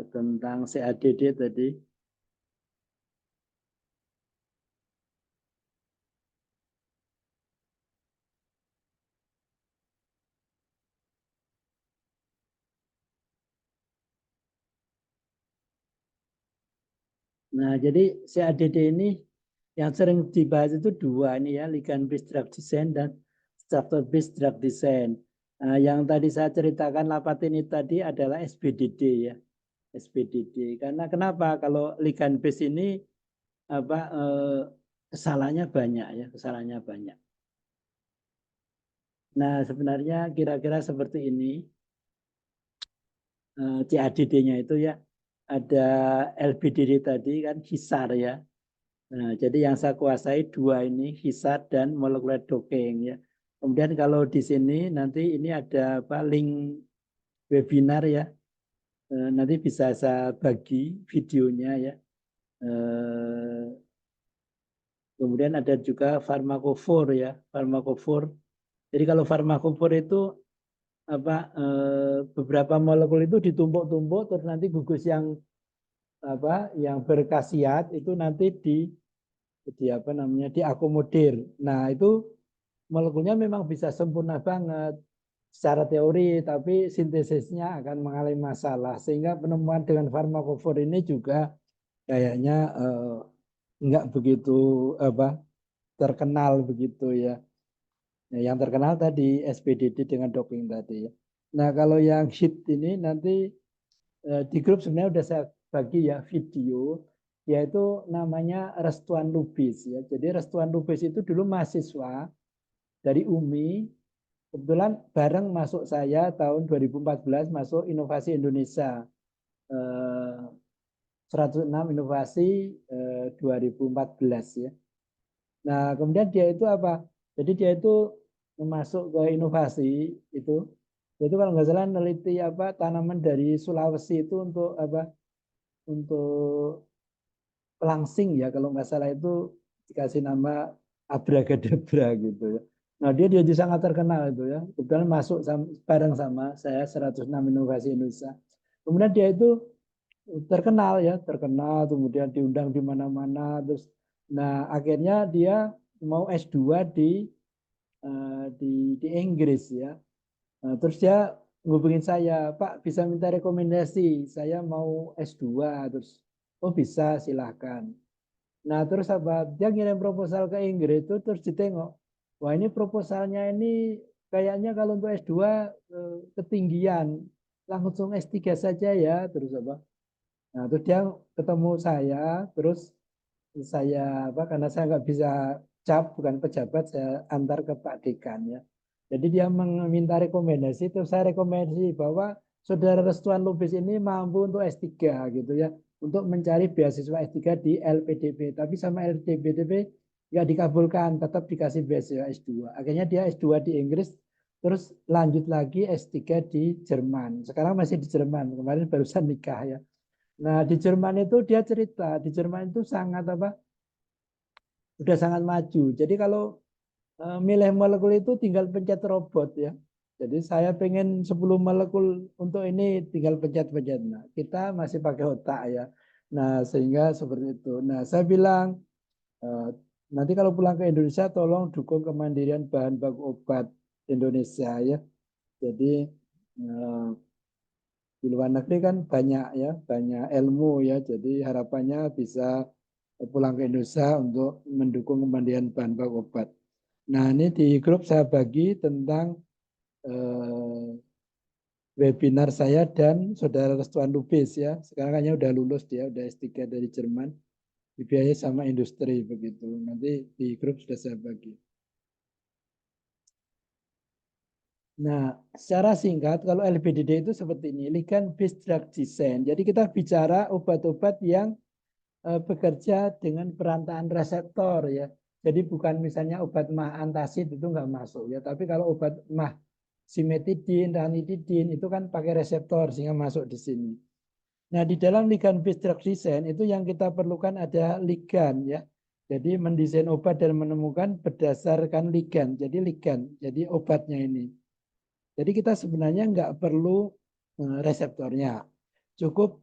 tentang CADD tadi. Nah, jadi CADD ini yang sering dibahas itu dua ini ya, ligand based drug design dan Structure Based Drug Design. Nah, yang tadi saya ceritakan Lapatinib tadi adalah SBDD ya. SBDD. Karena kenapa? Kalau ligand base ini kesalahannya banyak ya, kesalahannya banyak. Nah, sebenarnya kira-kira seperti ini. CADD-nya itu ya, ada LBDD tadi kan HISAR ya. Nah, jadi yang saya kuasai dua ini, HISAR dan molecular docking ya. Kemudian kalau di sini nanti ini ada link webinar ya. Nanti bisa saya bagi videonya ya. Kemudian ada juga farmakofor ya, farmakofor. Jadi kalau farmakofor itu beberapa molekul itu ditumpuk-tumpuk terus nanti gugus yang yang berkhasiat itu nanti diakomodir. Nah, itu molekulnya memang bisa sempurna banget secara teori, tapi sintesisnya akan mengalami masalah sehingga penemuan dengan farmakofor ini juga kayaknya nggak begitu terkenal begitu ya. Nah, yang terkenal tadi SPDD dengan docking tadi ya. Nah, kalau yang HIT ini nanti di grup sebenarnya udah saya bagi ya video, yaitu namanya Restuan Lubis ya. Jadi Restuan Lubis itu dulu mahasiswa dari UMI, kebetulan bareng masuk saya tahun 2014 masuk Inovasi Indonesia. 106 inovasi 2014 ya. Nah, kemudian dia itu apa? Jadi dia itu masuk ke inovasi itu. Itu kalau nggak salah neliti tanaman dari Sulawesi itu untuk untuk pelangsing ya, kalau nggak salah itu dikasih nama abracadabra gitu ya. Nah, dia sangat terkenal itu ya. Kebetulan masuk bareng sama saya 106 inovasi Indonesia. Kemudian dia itu terkenal ya, terkenal, kemudian diundang di mana-mana. Terus, nah akhirnya dia mau S2 di Inggris ya. Nah, terus dia ngubungin saya, Pak bisa minta rekomendasi, saya mau S2. Terus, oh bisa, silahkan. Nah terus dia ngirim proposal ke Inggris itu, terus ditengok, wah ini proposalnya ini kayaknya kalau untuk S2 ketinggian, langsung S3 saja ya. Terus nah, terus dia ketemu saya, terus saya karena saya nggak bisa cap, bukan pejabat, saya antar ke Pak Dekan ya. Jadi dia meminta rekomendasi, terus saya rekomendasi bahwa Saudara Restuan Lubis ini mampu untuk S3 gitu ya, untuk mencari beasiswa S3 di LPDP, tapi sama LPDP nggak dikabulkan, tetap dikasih beasiswa S2. Akhirnya dia S2 di Inggris, terus lanjut lagi S3 di Jerman. Sekarang masih di Jerman, kemarin barusan nikah ya. Nah, di Jerman itu dia cerita, di Jerman itu sangat udah sangat maju. Jadi kalau milih molekul itu tinggal pencet robot ya. Jadi saya pengen 10 molekul untuk ini tinggal pencet-pencet. Nah, kita masih pakai otak ya. Nah, sehingga seperti itu. Nah, saya bilang nanti kalau pulang ke Indonesia tolong dukung kemandirian bahan baku obat Indonesia ya. Jadi di luar negeri kan banyak ya, banyak ilmu ya. Jadi harapannya bisa pulang ke Indonesia untuk mendukung kemandirian bahan baku obat. Nah, ini di grup saya bagi tentang webinar saya dan Saudara Restuan Lubis ya. Sekarang kayaknya udah lulus dia, udah S3 dari Jerman. Dibiayai sama industri begitu. Nanti di grup sudah saya bagi. Nah, secara singkat, kalau LBDD itu seperti ini, ligand based drug design. Jadi kita bicara obat-obat yang bekerja dengan perantaraan reseptor ya. Jadi bukan misalnya obat mah antasid itu nggak masuk ya. Tapi kalau obat mah simetidin, ranitidin itu kan pakai reseptor sehingga masuk di sini. Nah, di dalam ligand based drug design itu yang kita perlukan ada ligand ya. Jadi mendesain obat dan menemukan berdasarkan ligand. Jadi ligand, jadi obatnya ini. Jadi kita sebenarnya nggak perlu reseptornya. Cukup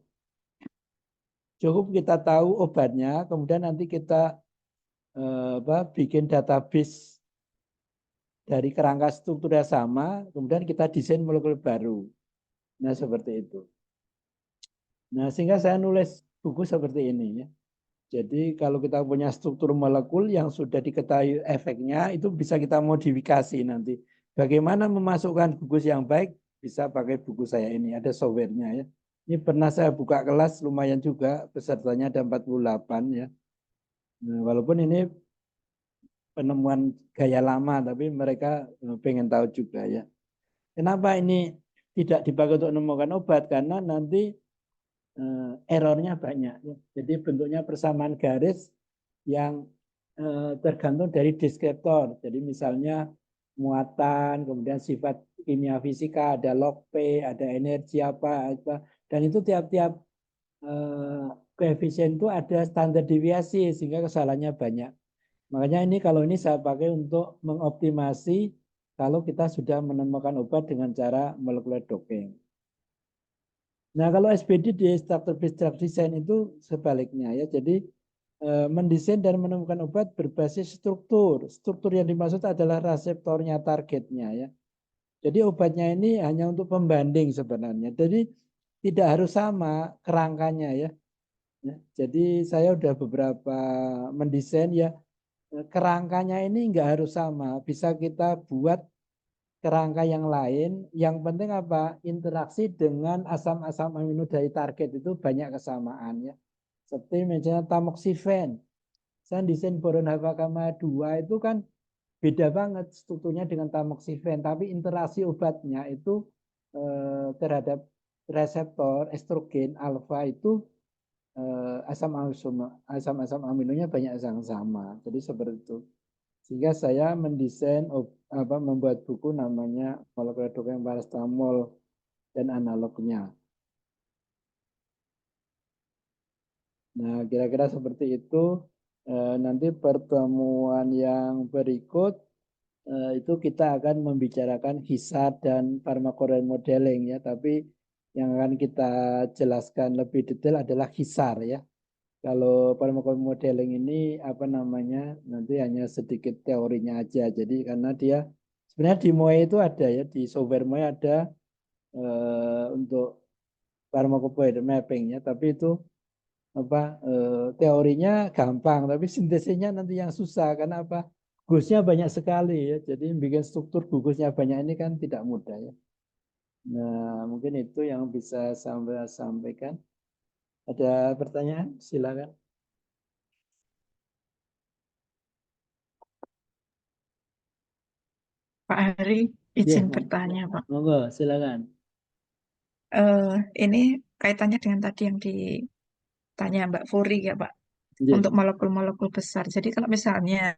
kita tahu obatnya, kemudian nanti kita bikin database dari kerangka struktur yang sama, kemudian kita desain molekul baru. Nah, seperti itu. Nah, sehingga saya nulis buku seperti ini ya. Jadi kalau kita punya struktur molekul yang sudah diketahui efeknya, itu bisa kita modifikasi nanti. Bagaimana memasukkan gugus yang baik, bisa pakai buku saya ini, ada softwarenya ya. Ini pernah saya buka kelas, lumayan juga, pesertanya ada 48 ya. Nah, walaupun ini penemuan gaya lama, tapi mereka pengen tahu juga ya. Kenapa ini tidak dipakai untuk menemukan obat? Karena nanti errornya banyak. Ya. Jadi bentuknya persamaan garis yang tergantung dari deskriptor. Jadi misalnya muatan, kemudian sifat kimia fisika, ada log P, ada energi apa. Dan itu tiap-tiap koefisien itu ada standar deviasi sehingga kesalahannya banyak. Makanya ini kalau ini saya pakai untuk mengoptimasi kalau kita sudah menemukan obat dengan cara molekular docking. Nah, kalau SBD di structure based drug design itu sebaliknya ya. Jadi mendesain dan menemukan obat berbasis struktur. Struktur yang dimaksud adalah reseptornya, targetnya ya. Jadi obatnya ini hanya untuk pembanding sebenarnya. Jadi tidak harus sama kerangkanya ya. Jadi saya udah beberapa mendesain ya, kerangkanya ini enggak harus sama. Bisa kita buat kerangka yang lain. Yang penting apa? Interaksi dengan asam-asam amino dari target itu banyak kesamaan ya. Seperti misalnya tamoxifen. Saya desain boron hafakama 2 itu kan beda banget strukturnya dengan tamoxifen, tapi interaksi obatnya itu terhadap reseptor estrogen alfa itu asam-asam aminonya banyak yang sama. Jadi seperti itu. Sehingga saya mendesain membuat buku namanya molekular docking paracetamol dan analognya. Nah, kira-kira seperti itu. Nanti pertemuan yang berikut itu kita akan membicarakan hisar dan pharmacoreal modeling ya. Tapi yang akan kita jelaskan lebih detail adalah hisar ya. Kalau pharmacoreal modeling ini apa namanya, nanti hanya sedikit teorinya aja. Jadi karena dia sebenarnya di MOE itu ada ya, di software MOE ada untuk pharmacopoietic mapping ya, tapi itu apa teorinya gampang, tapi sintesisnya nanti yang susah. Karena apa? Gugusnya banyak sekali ya. Jadi bikin struktur gugusnya banyak ini kan tidak mudah ya. Nah, mungkin itu yang bisa saya sampaikan. Ada pertanyaan? Silakan. Pak Hari, izin bertanya, Pak. Monggo, silakan. Ini kaitannya dengan tadi yang ditanya Mbak Furi ya, Pak, Yeah. untuk molekul-molekul besar. Jadi kalau misalnya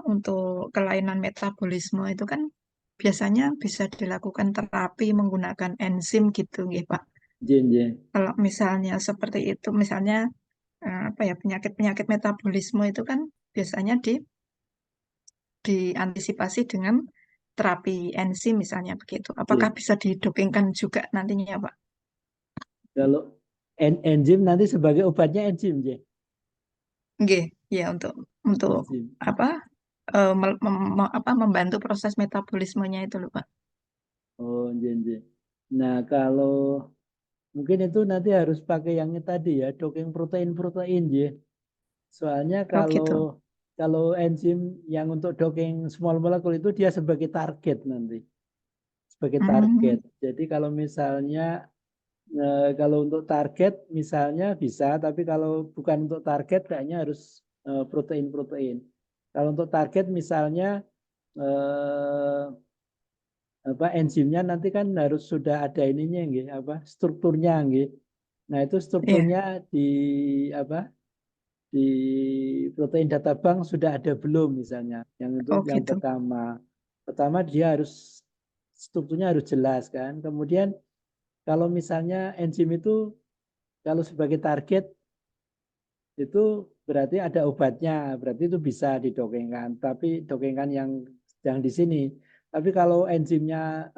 untuk kelainan metabolisme itu kan biasanya bisa dilakukan terapi menggunakan enzim gitu, ya, Pak. Kalau misalnya seperti itu, misalnya penyakit-penyakit metabolisme itu kan biasanya diantisipasi dengan terapi enzim misalnya begitu. Apakah bisa didopingkan juga nantinya, Pak? Kalau enzim nanti sebagai obatnya enzim, J. Nggih, ya untuk Enzim. membantu proses metabolismenya itu loh, Pak. Oh, J. Nah, kalau mungkin itu nanti harus pakai yang tadi ya, docking protein-protein, J. Soalnya gitu. kalau enzim yang untuk docking small molecule itu dia sebagai target nanti. Sebagai target. Jadi kalau misalnya kalau untuk target misalnya bisa, tapi kalau bukan untuk target kayaknya harus protein-protein. Kalau untuk target misalnya enzimnya nanti kan harus sudah ada ininya nggih, strukturnya nggih. Nah, itu strukturnya di protein data bank sudah ada belum misalnya. Yang itu yang gitu. pertama dia harus strukturnya harus jelas kan. Kemudian kalau misalnya enzim itu kalau sebagai target itu berarti ada obatnya, berarti itu bisa didokengkan. Tapi dokengkan yang di sini. Tapi kalau enzimnya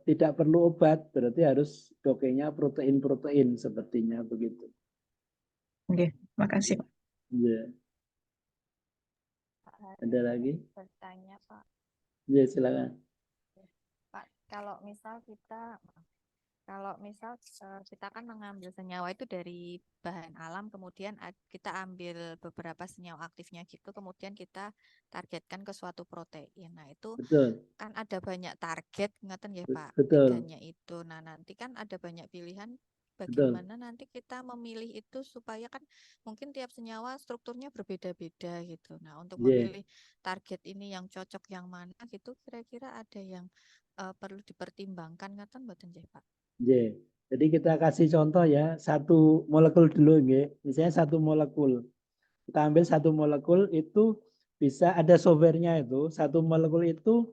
tidak perlu obat, berarti harus dokengnya protein-protein sepertinya begitu. Oke, makasih, Pak. Ya. Ada lagi? Bertanya, Pak. Ya, silakan. Pak, kalau misal kita Kalau misal kita kan mengambil senyawa itu dari bahan alam, kemudian kita ambil beberapa senyawa aktifnya gitu, kemudian kita targetkan ke suatu protein. Nah, itu Betul, kan ada banyak target, ngeten ya Pak, betul, bedanya itu. Nah, nanti kan ada banyak pilihan betul. bagaimana nanti kita memilih itu supaya kan mungkin tiap senyawa strukturnya berbeda-beda gitu. Nah, untuk Yeah. memilih target ini yang cocok yang mana gitu, kira-kira ada yang perlu dipertimbangkan ngeten mboten nggih Pak? Yeah. Jadi kita kasih contoh ya, satu molekul dulu nggih. Misalnya satu molekul. Kita ambil satu molekul itu bisa ada softwarenya itu. Satu molekul itu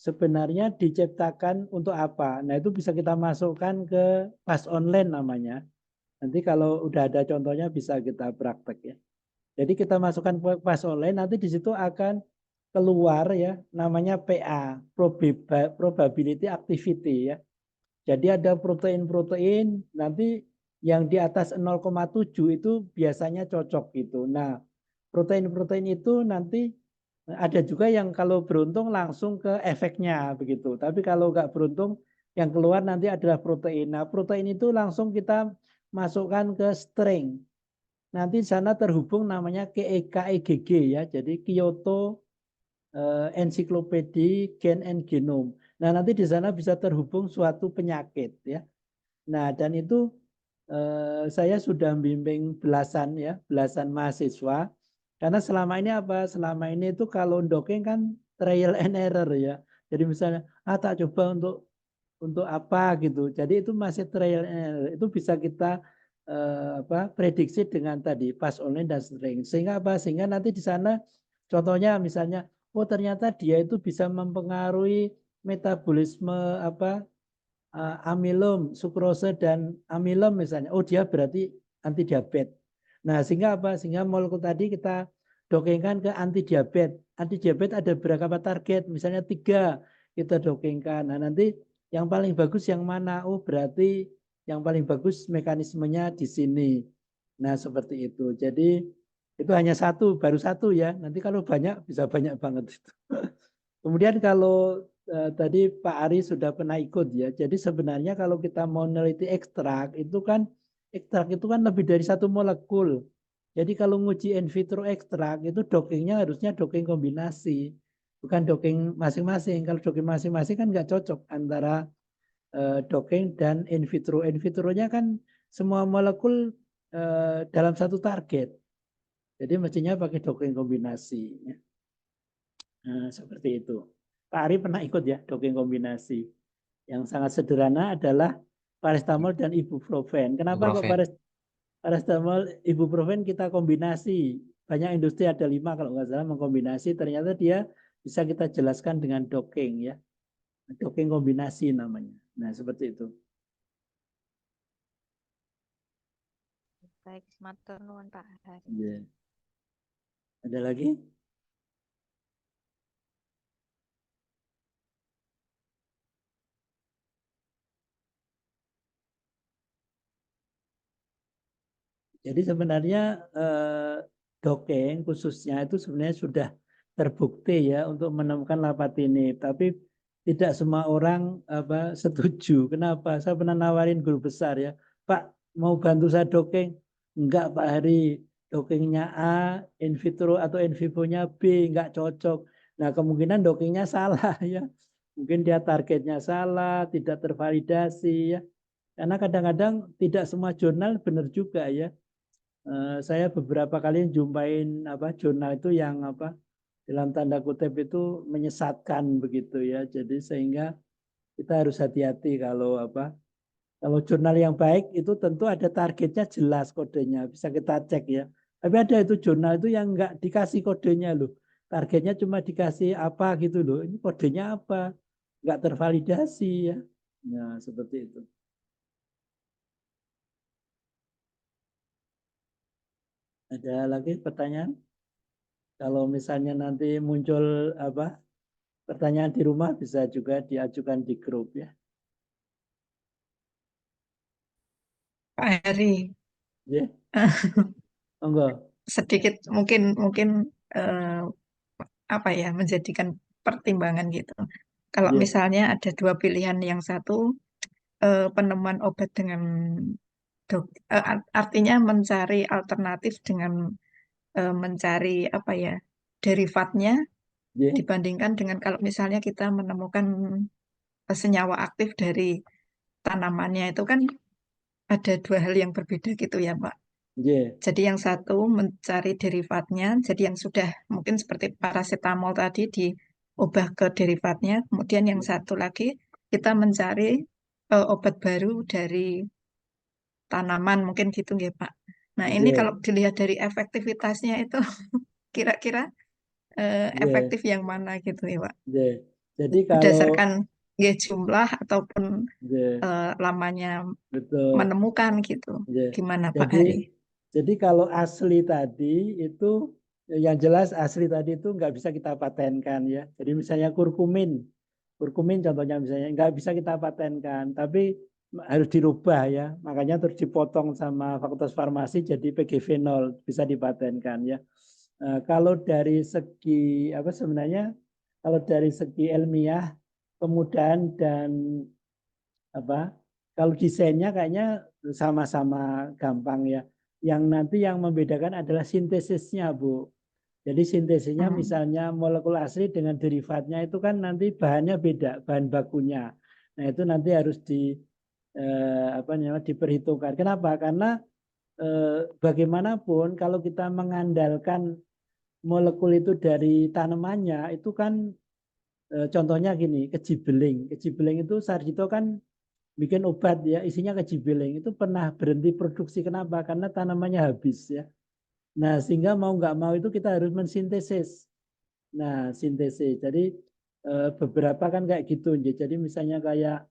sebenarnya diciptakan untuk apa? Nah, itu bisa kita masukkan ke PAS online namanya. Nanti kalau udah ada contohnya bisa kita praktek ya. Jadi kita masukkan ke PAS online, nanti di situ akan keluar ya, namanya PA, probability activity ya. Jadi ada protein-protein nanti yang di atas 0,7 itu biasanya cocok gitu. Nah, protein-protein itu nanti ada juga yang kalau beruntung langsung ke efeknya begitu. Tapi kalau nggak beruntung yang keluar nanti adalah protein. Nah, protein itu langsung kita masukkan ke string. Nanti di sana terhubung namanya KEGG ya. Jadi Kyoto Encyclopedia Gen and Genome. Nah, nanti di sana bisa terhubung suatu penyakit ya. Nah, dan itu saya sudah bimbing belasan mahasiswa. Karena selama ini apa? Selama ini itu kalau docking kan trial and error ya. Jadi misalnya, tak coba untuk apa gitu. Jadi itu masih trial and error. Itu bisa kita prediksi dengan tadi PAS online dan string. Sehingga apa? Sehingga nanti di sana contohnya misalnya, oh ternyata dia itu bisa mempengaruhi metabolisme amilum, sukrose dan amilum misalnya. Oh dia berarti anti diabetes. Nah sehingga apa? Sehingga molekul tadi kita dokengkan ke anti diabetes. Anti diabetes ada berapa target? Misalnya 3 kita dokengkan. Nah nanti yang paling bagus yang mana? Oh berarti yang paling bagus mekanismenya di sini. Nah seperti itu. Jadi itu hanya satu, baru satu ya. Nanti kalau banyak bisa banyak banget. Kemudian kalau tadi Pak Ari sudah pernah ikut ya. Jadi sebenarnya kalau kita mau meneliti ekstrak itu kan lebih dari satu molekul. Jadi kalau nguji in vitro ekstrak itu dockingnya harusnya docking kombinasi, bukan docking masing-masing. Kalau docking masing-masing kan nggak cocok antara docking dan in vitro. In vitronya kan semua molekul dalam satu target. Jadi mestinya pakai docking kombinasi. Nah, seperti itu. Pak Ari pernah ikut ya docking kombinasi. Yang sangat sederhana adalah paracetamol dan ibuprofen. Kenapa kok paracetamol, ibuprofen kita kombinasi? Banyak industri ada 5 kalau nggak salah mengkombinasi. Ternyata dia bisa kita jelaskan dengan docking ya. Docking kombinasi namanya. Nah seperti itu. Baik, matur nuwun Pak Hari. Yeah. Ada lagi? Jadi sebenarnya docking khususnya itu sebenarnya sudah terbukti ya untuk menemukan lapatinib, tapi tidak semua orang setuju. Kenapa? Saya pernah nawarin guru besar ya, Pak mau bantu saya docking? Enggak Pak Hari, dockingnya A, in vitro atau in vivo-nya B, enggak cocok. Nah kemungkinan dockingnya salah ya, mungkin dia targetnya salah, tidak tervalidasi ya. Karena kadang-kadang tidak semua jurnal benar juga ya. Saya beberapa kali jumpain jurnal itu yang dalam tanda kutip itu menyesatkan begitu ya. Jadi sehingga kita harus hati-hati kalau jurnal yang baik itu tentu ada targetnya jelas kodenya bisa kita cek ya. Tapi ada itu jurnal itu yang enggak dikasih kodenya loh. Targetnya cuma dikasih apa gitu loh. Ini kodenya apa? Enggak tervalidasi ya. Nah, seperti itu. Ada lagi pertanyaan? Kalau misalnya nanti muncul pertanyaan di rumah bisa juga diajukan di grup ya. Pak Heri. Ya. Monggo. Sedikit mungkin menjadikan pertimbangan gitu. Kalau misalnya ada 2 pilihan, yang satu penemuan obat dengan artinya mencari alternatif dengan mencari apa ya derivatnya Yeah. dibandingkan dengan kalau misalnya kita menemukan senyawa aktif dari tanamannya itu kan ada dua hal yang berbeda gitu ya Pak. Yeah. Jadi yang satu mencari derivatnya, jadi yang sudah mungkin seperti paracetamol tadi diubah ke derivatnya, kemudian yang satu lagi kita mencari obat baru dari tanaman mungkin gitu ya Pak. Nah ini Yeah. kalau dilihat dari efektivitasnya itu kira-kira Yeah. efektif yang mana gitu ya Pak? Yeah. Jadi kalau Berdasarkan ya, jumlah ataupun yeah, lamanya betul. menemukan gitu. Yeah. Gimana Pak Hari? Jadi kalau asli tadi itu yang jelas asli tadi itu nggak bisa kita patenkan ya. Jadi misalnya kurkumin contohnya misalnya nggak bisa kita patenkan, tapi harus dirubah ya. Makanya terus dipotong sama Fakultas Farmasi jadi PGV0 bisa dipatenkan ya. Kalau dari segi apa sebenarnya kalau dari segi ilmiah kemudahan dan apa kalau desainnya kayaknya sama-sama gampang ya. Yang nanti yang membedakan adalah sintesisnya, Bu. Jadi sintesisnya misalnya molekul asli dengan derivatnya itu kan nanti bahannya beda, bahan bakunya. Nah, itu nanti harus diperhitungkan. Kenapa? Karena bagaimanapun kalau kita mengandalkan molekul itu dari tanamannya itu kan contohnya gini, kejibeling. Kejibeling itu Sarjito kan bikin obat ya, isinya kejibeling. Itu pernah berhenti produksi. Kenapa? Karena tanamannya habis ya. Nah, sehingga mau nggak mau itu kita harus mensintesis. Nah, sintesis. Jadi beberapa kan kayak gitu. Jadi misalnya kayak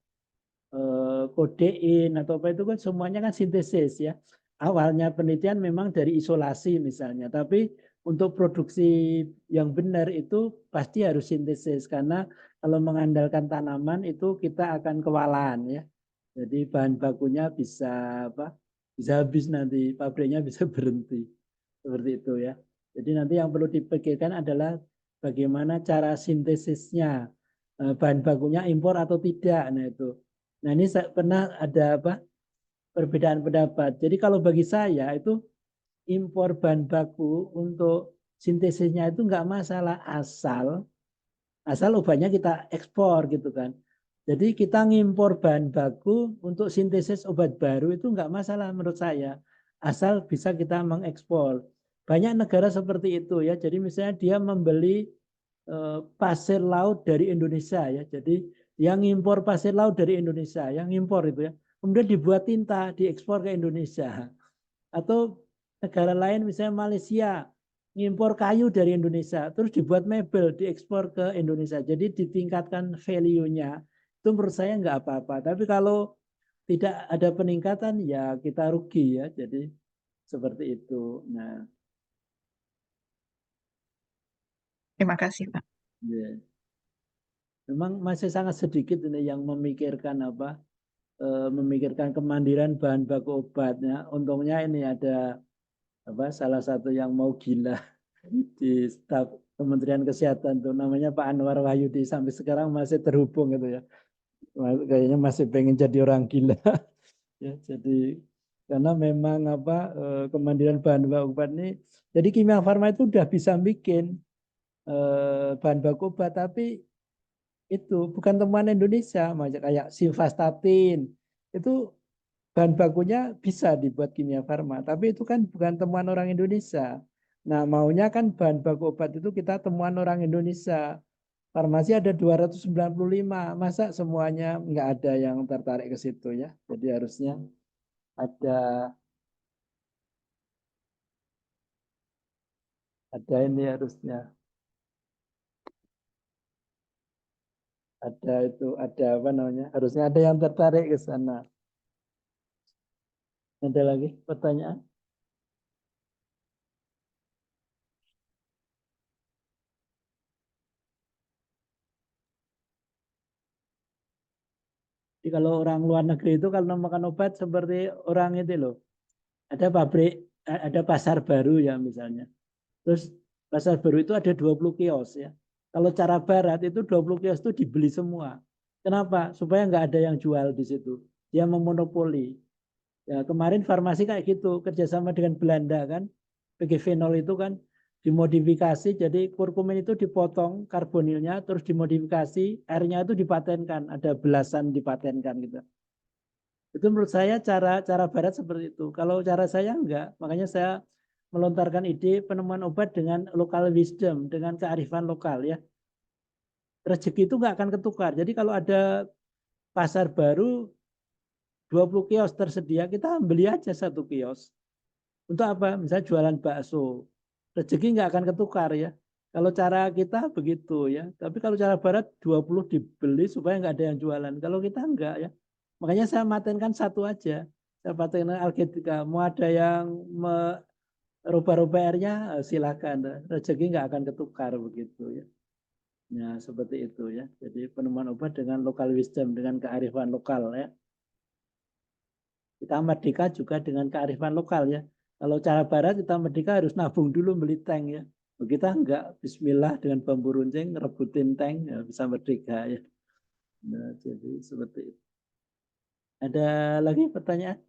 kodein atau apa itu kan semuanya kan sintesis ya. Awalnya penelitian memang dari isolasi misalnya, tapi untuk produksi yang benar itu pasti harus sintesis karena kalau mengandalkan tanaman itu kita akan kewalahan ya. Jadi bahan bakunya bisa apa? Bisa habis nanti, pabriknya bisa berhenti. Seperti itu ya. Jadi nanti yang perlu dipikirkan adalah bagaimana cara sintesisnya. Bahan bakunya impor atau tidak. Nah itu. Nah ini pernah ada apa? Perbedaan pendapat. Jadi kalau bagi saya itu impor bahan baku untuk sintesisnya itu enggak masalah asal obatnya kita ekspor gitu kan. Jadi kita ngimpor bahan baku untuk sintesis obat baru itu enggak masalah menurut saya. Asal bisa kita mengekspor. Banyak negara seperti itu ya. Jadi misalnya dia membeli pasir laut dari Indonesia ya. Jadi yang impor pasir laut dari Indonesia, yang impor itu ya. Kemudian dibuat tinta, diekspor ke Indonesia. Atau negara lain misalnya Malaysia ngimpor kayu dari Indonesia, terus dibuat mebel, diekspor ke Indonesia. Jadi ditingkatkan value-nya. Itu menurut saya nggak apa-apa. Tapi kalau tidak ada peningkatan ya kita rugi ya. Jadi seperti itu. Nah, Terima kasih Pak. yeah. Memang masih sangat sedikit ini yang memikirkan apa, memikirkan kemandirian bahan baku obatnya. Untungnya ini ada apa salah satu yang mau gila di staf Kementerian Kesehatan tuh namanya Pak Anwar Wahyudi sampai sekarang masih terhubung gitu ya. Kayaknya masih pengen jadi orang gila. Ya, jadi karena memang apa kemandirian bahan baku obat ini jadi Kimia Farma itu udah bisa bikin bahan baku obat tapi itu bukan temuan Indonesia, macam kayak simvastatin itu bahan bakunya bisa dibuat Kimia Farma, tapi itu kan bukan temuan orang Indonesia. Nah, maunya kan bahan baku obat itu kita temuan orang Indonesia. Farmasi ada 295, masa semuanya nggak ada yang tertarik ke situ ya. Jadi harusnya ada ini harusnya. Ada apa namanya? Harusnya ada yang tertarik ke sana. Ada lagi pertanyaan? Jadi kalau orang luar negeri itu kalau makan obat seperti orang itu loh. Ada pabrik, ada pasar baru ya misalnya. Terus pasar baru itu ada 20 kios ya. Kalau cara barat itu 20 kios itu dibeli semua. Kenapa? Supaya nggak ada yang jual di situ. dia memonopoli. Ya, kemarin farmasi kayak gitu, kerjasama dengan Belanda kan, PG-Phenol itu kan dimodifikasi, jadi kurkumin itu dipotong karbonilnya, terus dimodifikasi, airnya itu dipatenkan, ada belasan dipatenkan gitu. Itu menurut saya cara barat seperti itu. Kalau cara saya enggak, makanya saya melontarkan ide penemuan obat dengan local wisdom, dengan kearifan lokal ya. Rezeki itu enggak akan ketukar. Jadi kalau ada pasar baru 20 kios tersedia, kita beli aja 1 kios. Untuk apa? Misalnya jualan bakso. Rezeki nggak akan ketukar ya. Kalau cara kita begitu ya. Tapi kalau cara barat 20 dibeli supaya nggak ada yang jualan. Kalau kita enggak ya. Makanya saya matenkan 1 aja. Saya patenkan Alketika. Mau ada yang merubah-rubah airnya, silakan. Rezeki nggak akan ketukar begitu ya. Ya seperti itu ya. Jadi penemuan obat dengan local wisdom, dengan kearifan lokal ya. Kita merdeka juga dengan kearifan lokal ya. Kalau cara barat kita merdeka harus nabung dulu beli tank ya. Kita enggak, bismillah dengan bambu runcing rebutin tank ya, bisa merdeka ya. Nah, jadi seperti itu. Ada lagi pertanyaan?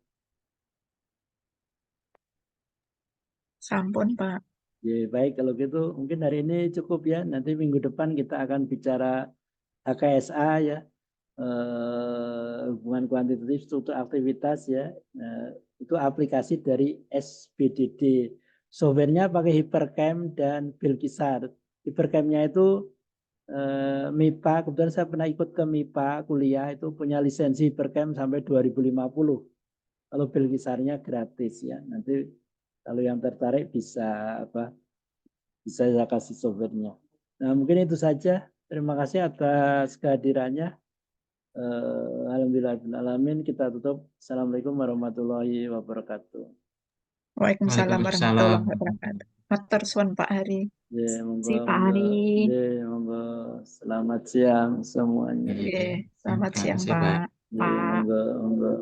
Sampun, Pak. Ya, baik kalau gitu mungkin hari ini cukup ya. Nanti minggu depan kita akan bicara HKSA ya. Hubungan kuantitatif struktur aktivitas ya. Itu aplikasi dari SBDD. Softwarenya pakai Hypercam dan Bilkisar. Hypercamnya itu MIPA, kebetulan saya pernah ikut ke MIPA kuliah, itu punya lisensi Hypercam sampai 2050. Kalau Bilkisarnya gratis ya. Nanti kalau yang tertarik bisa bisa saya kasih softwarenya. Nah mungkin itu saja. Terima kasih atas kehadirannya. Alhamdulillahirrahmanirrahim. Kita tutup. Assalamualaikum warahmatullahi wabarakatuh. Waalaikumsalam warahmatullahi wabarakatuh. Matur suwun Pak Hari. Ya, monggo, Si Pak Hari. ya, monggo. Selamat siang semuanya. Selamat siang Terima kasih, Pak. Pak. Ya, monggo, monggo.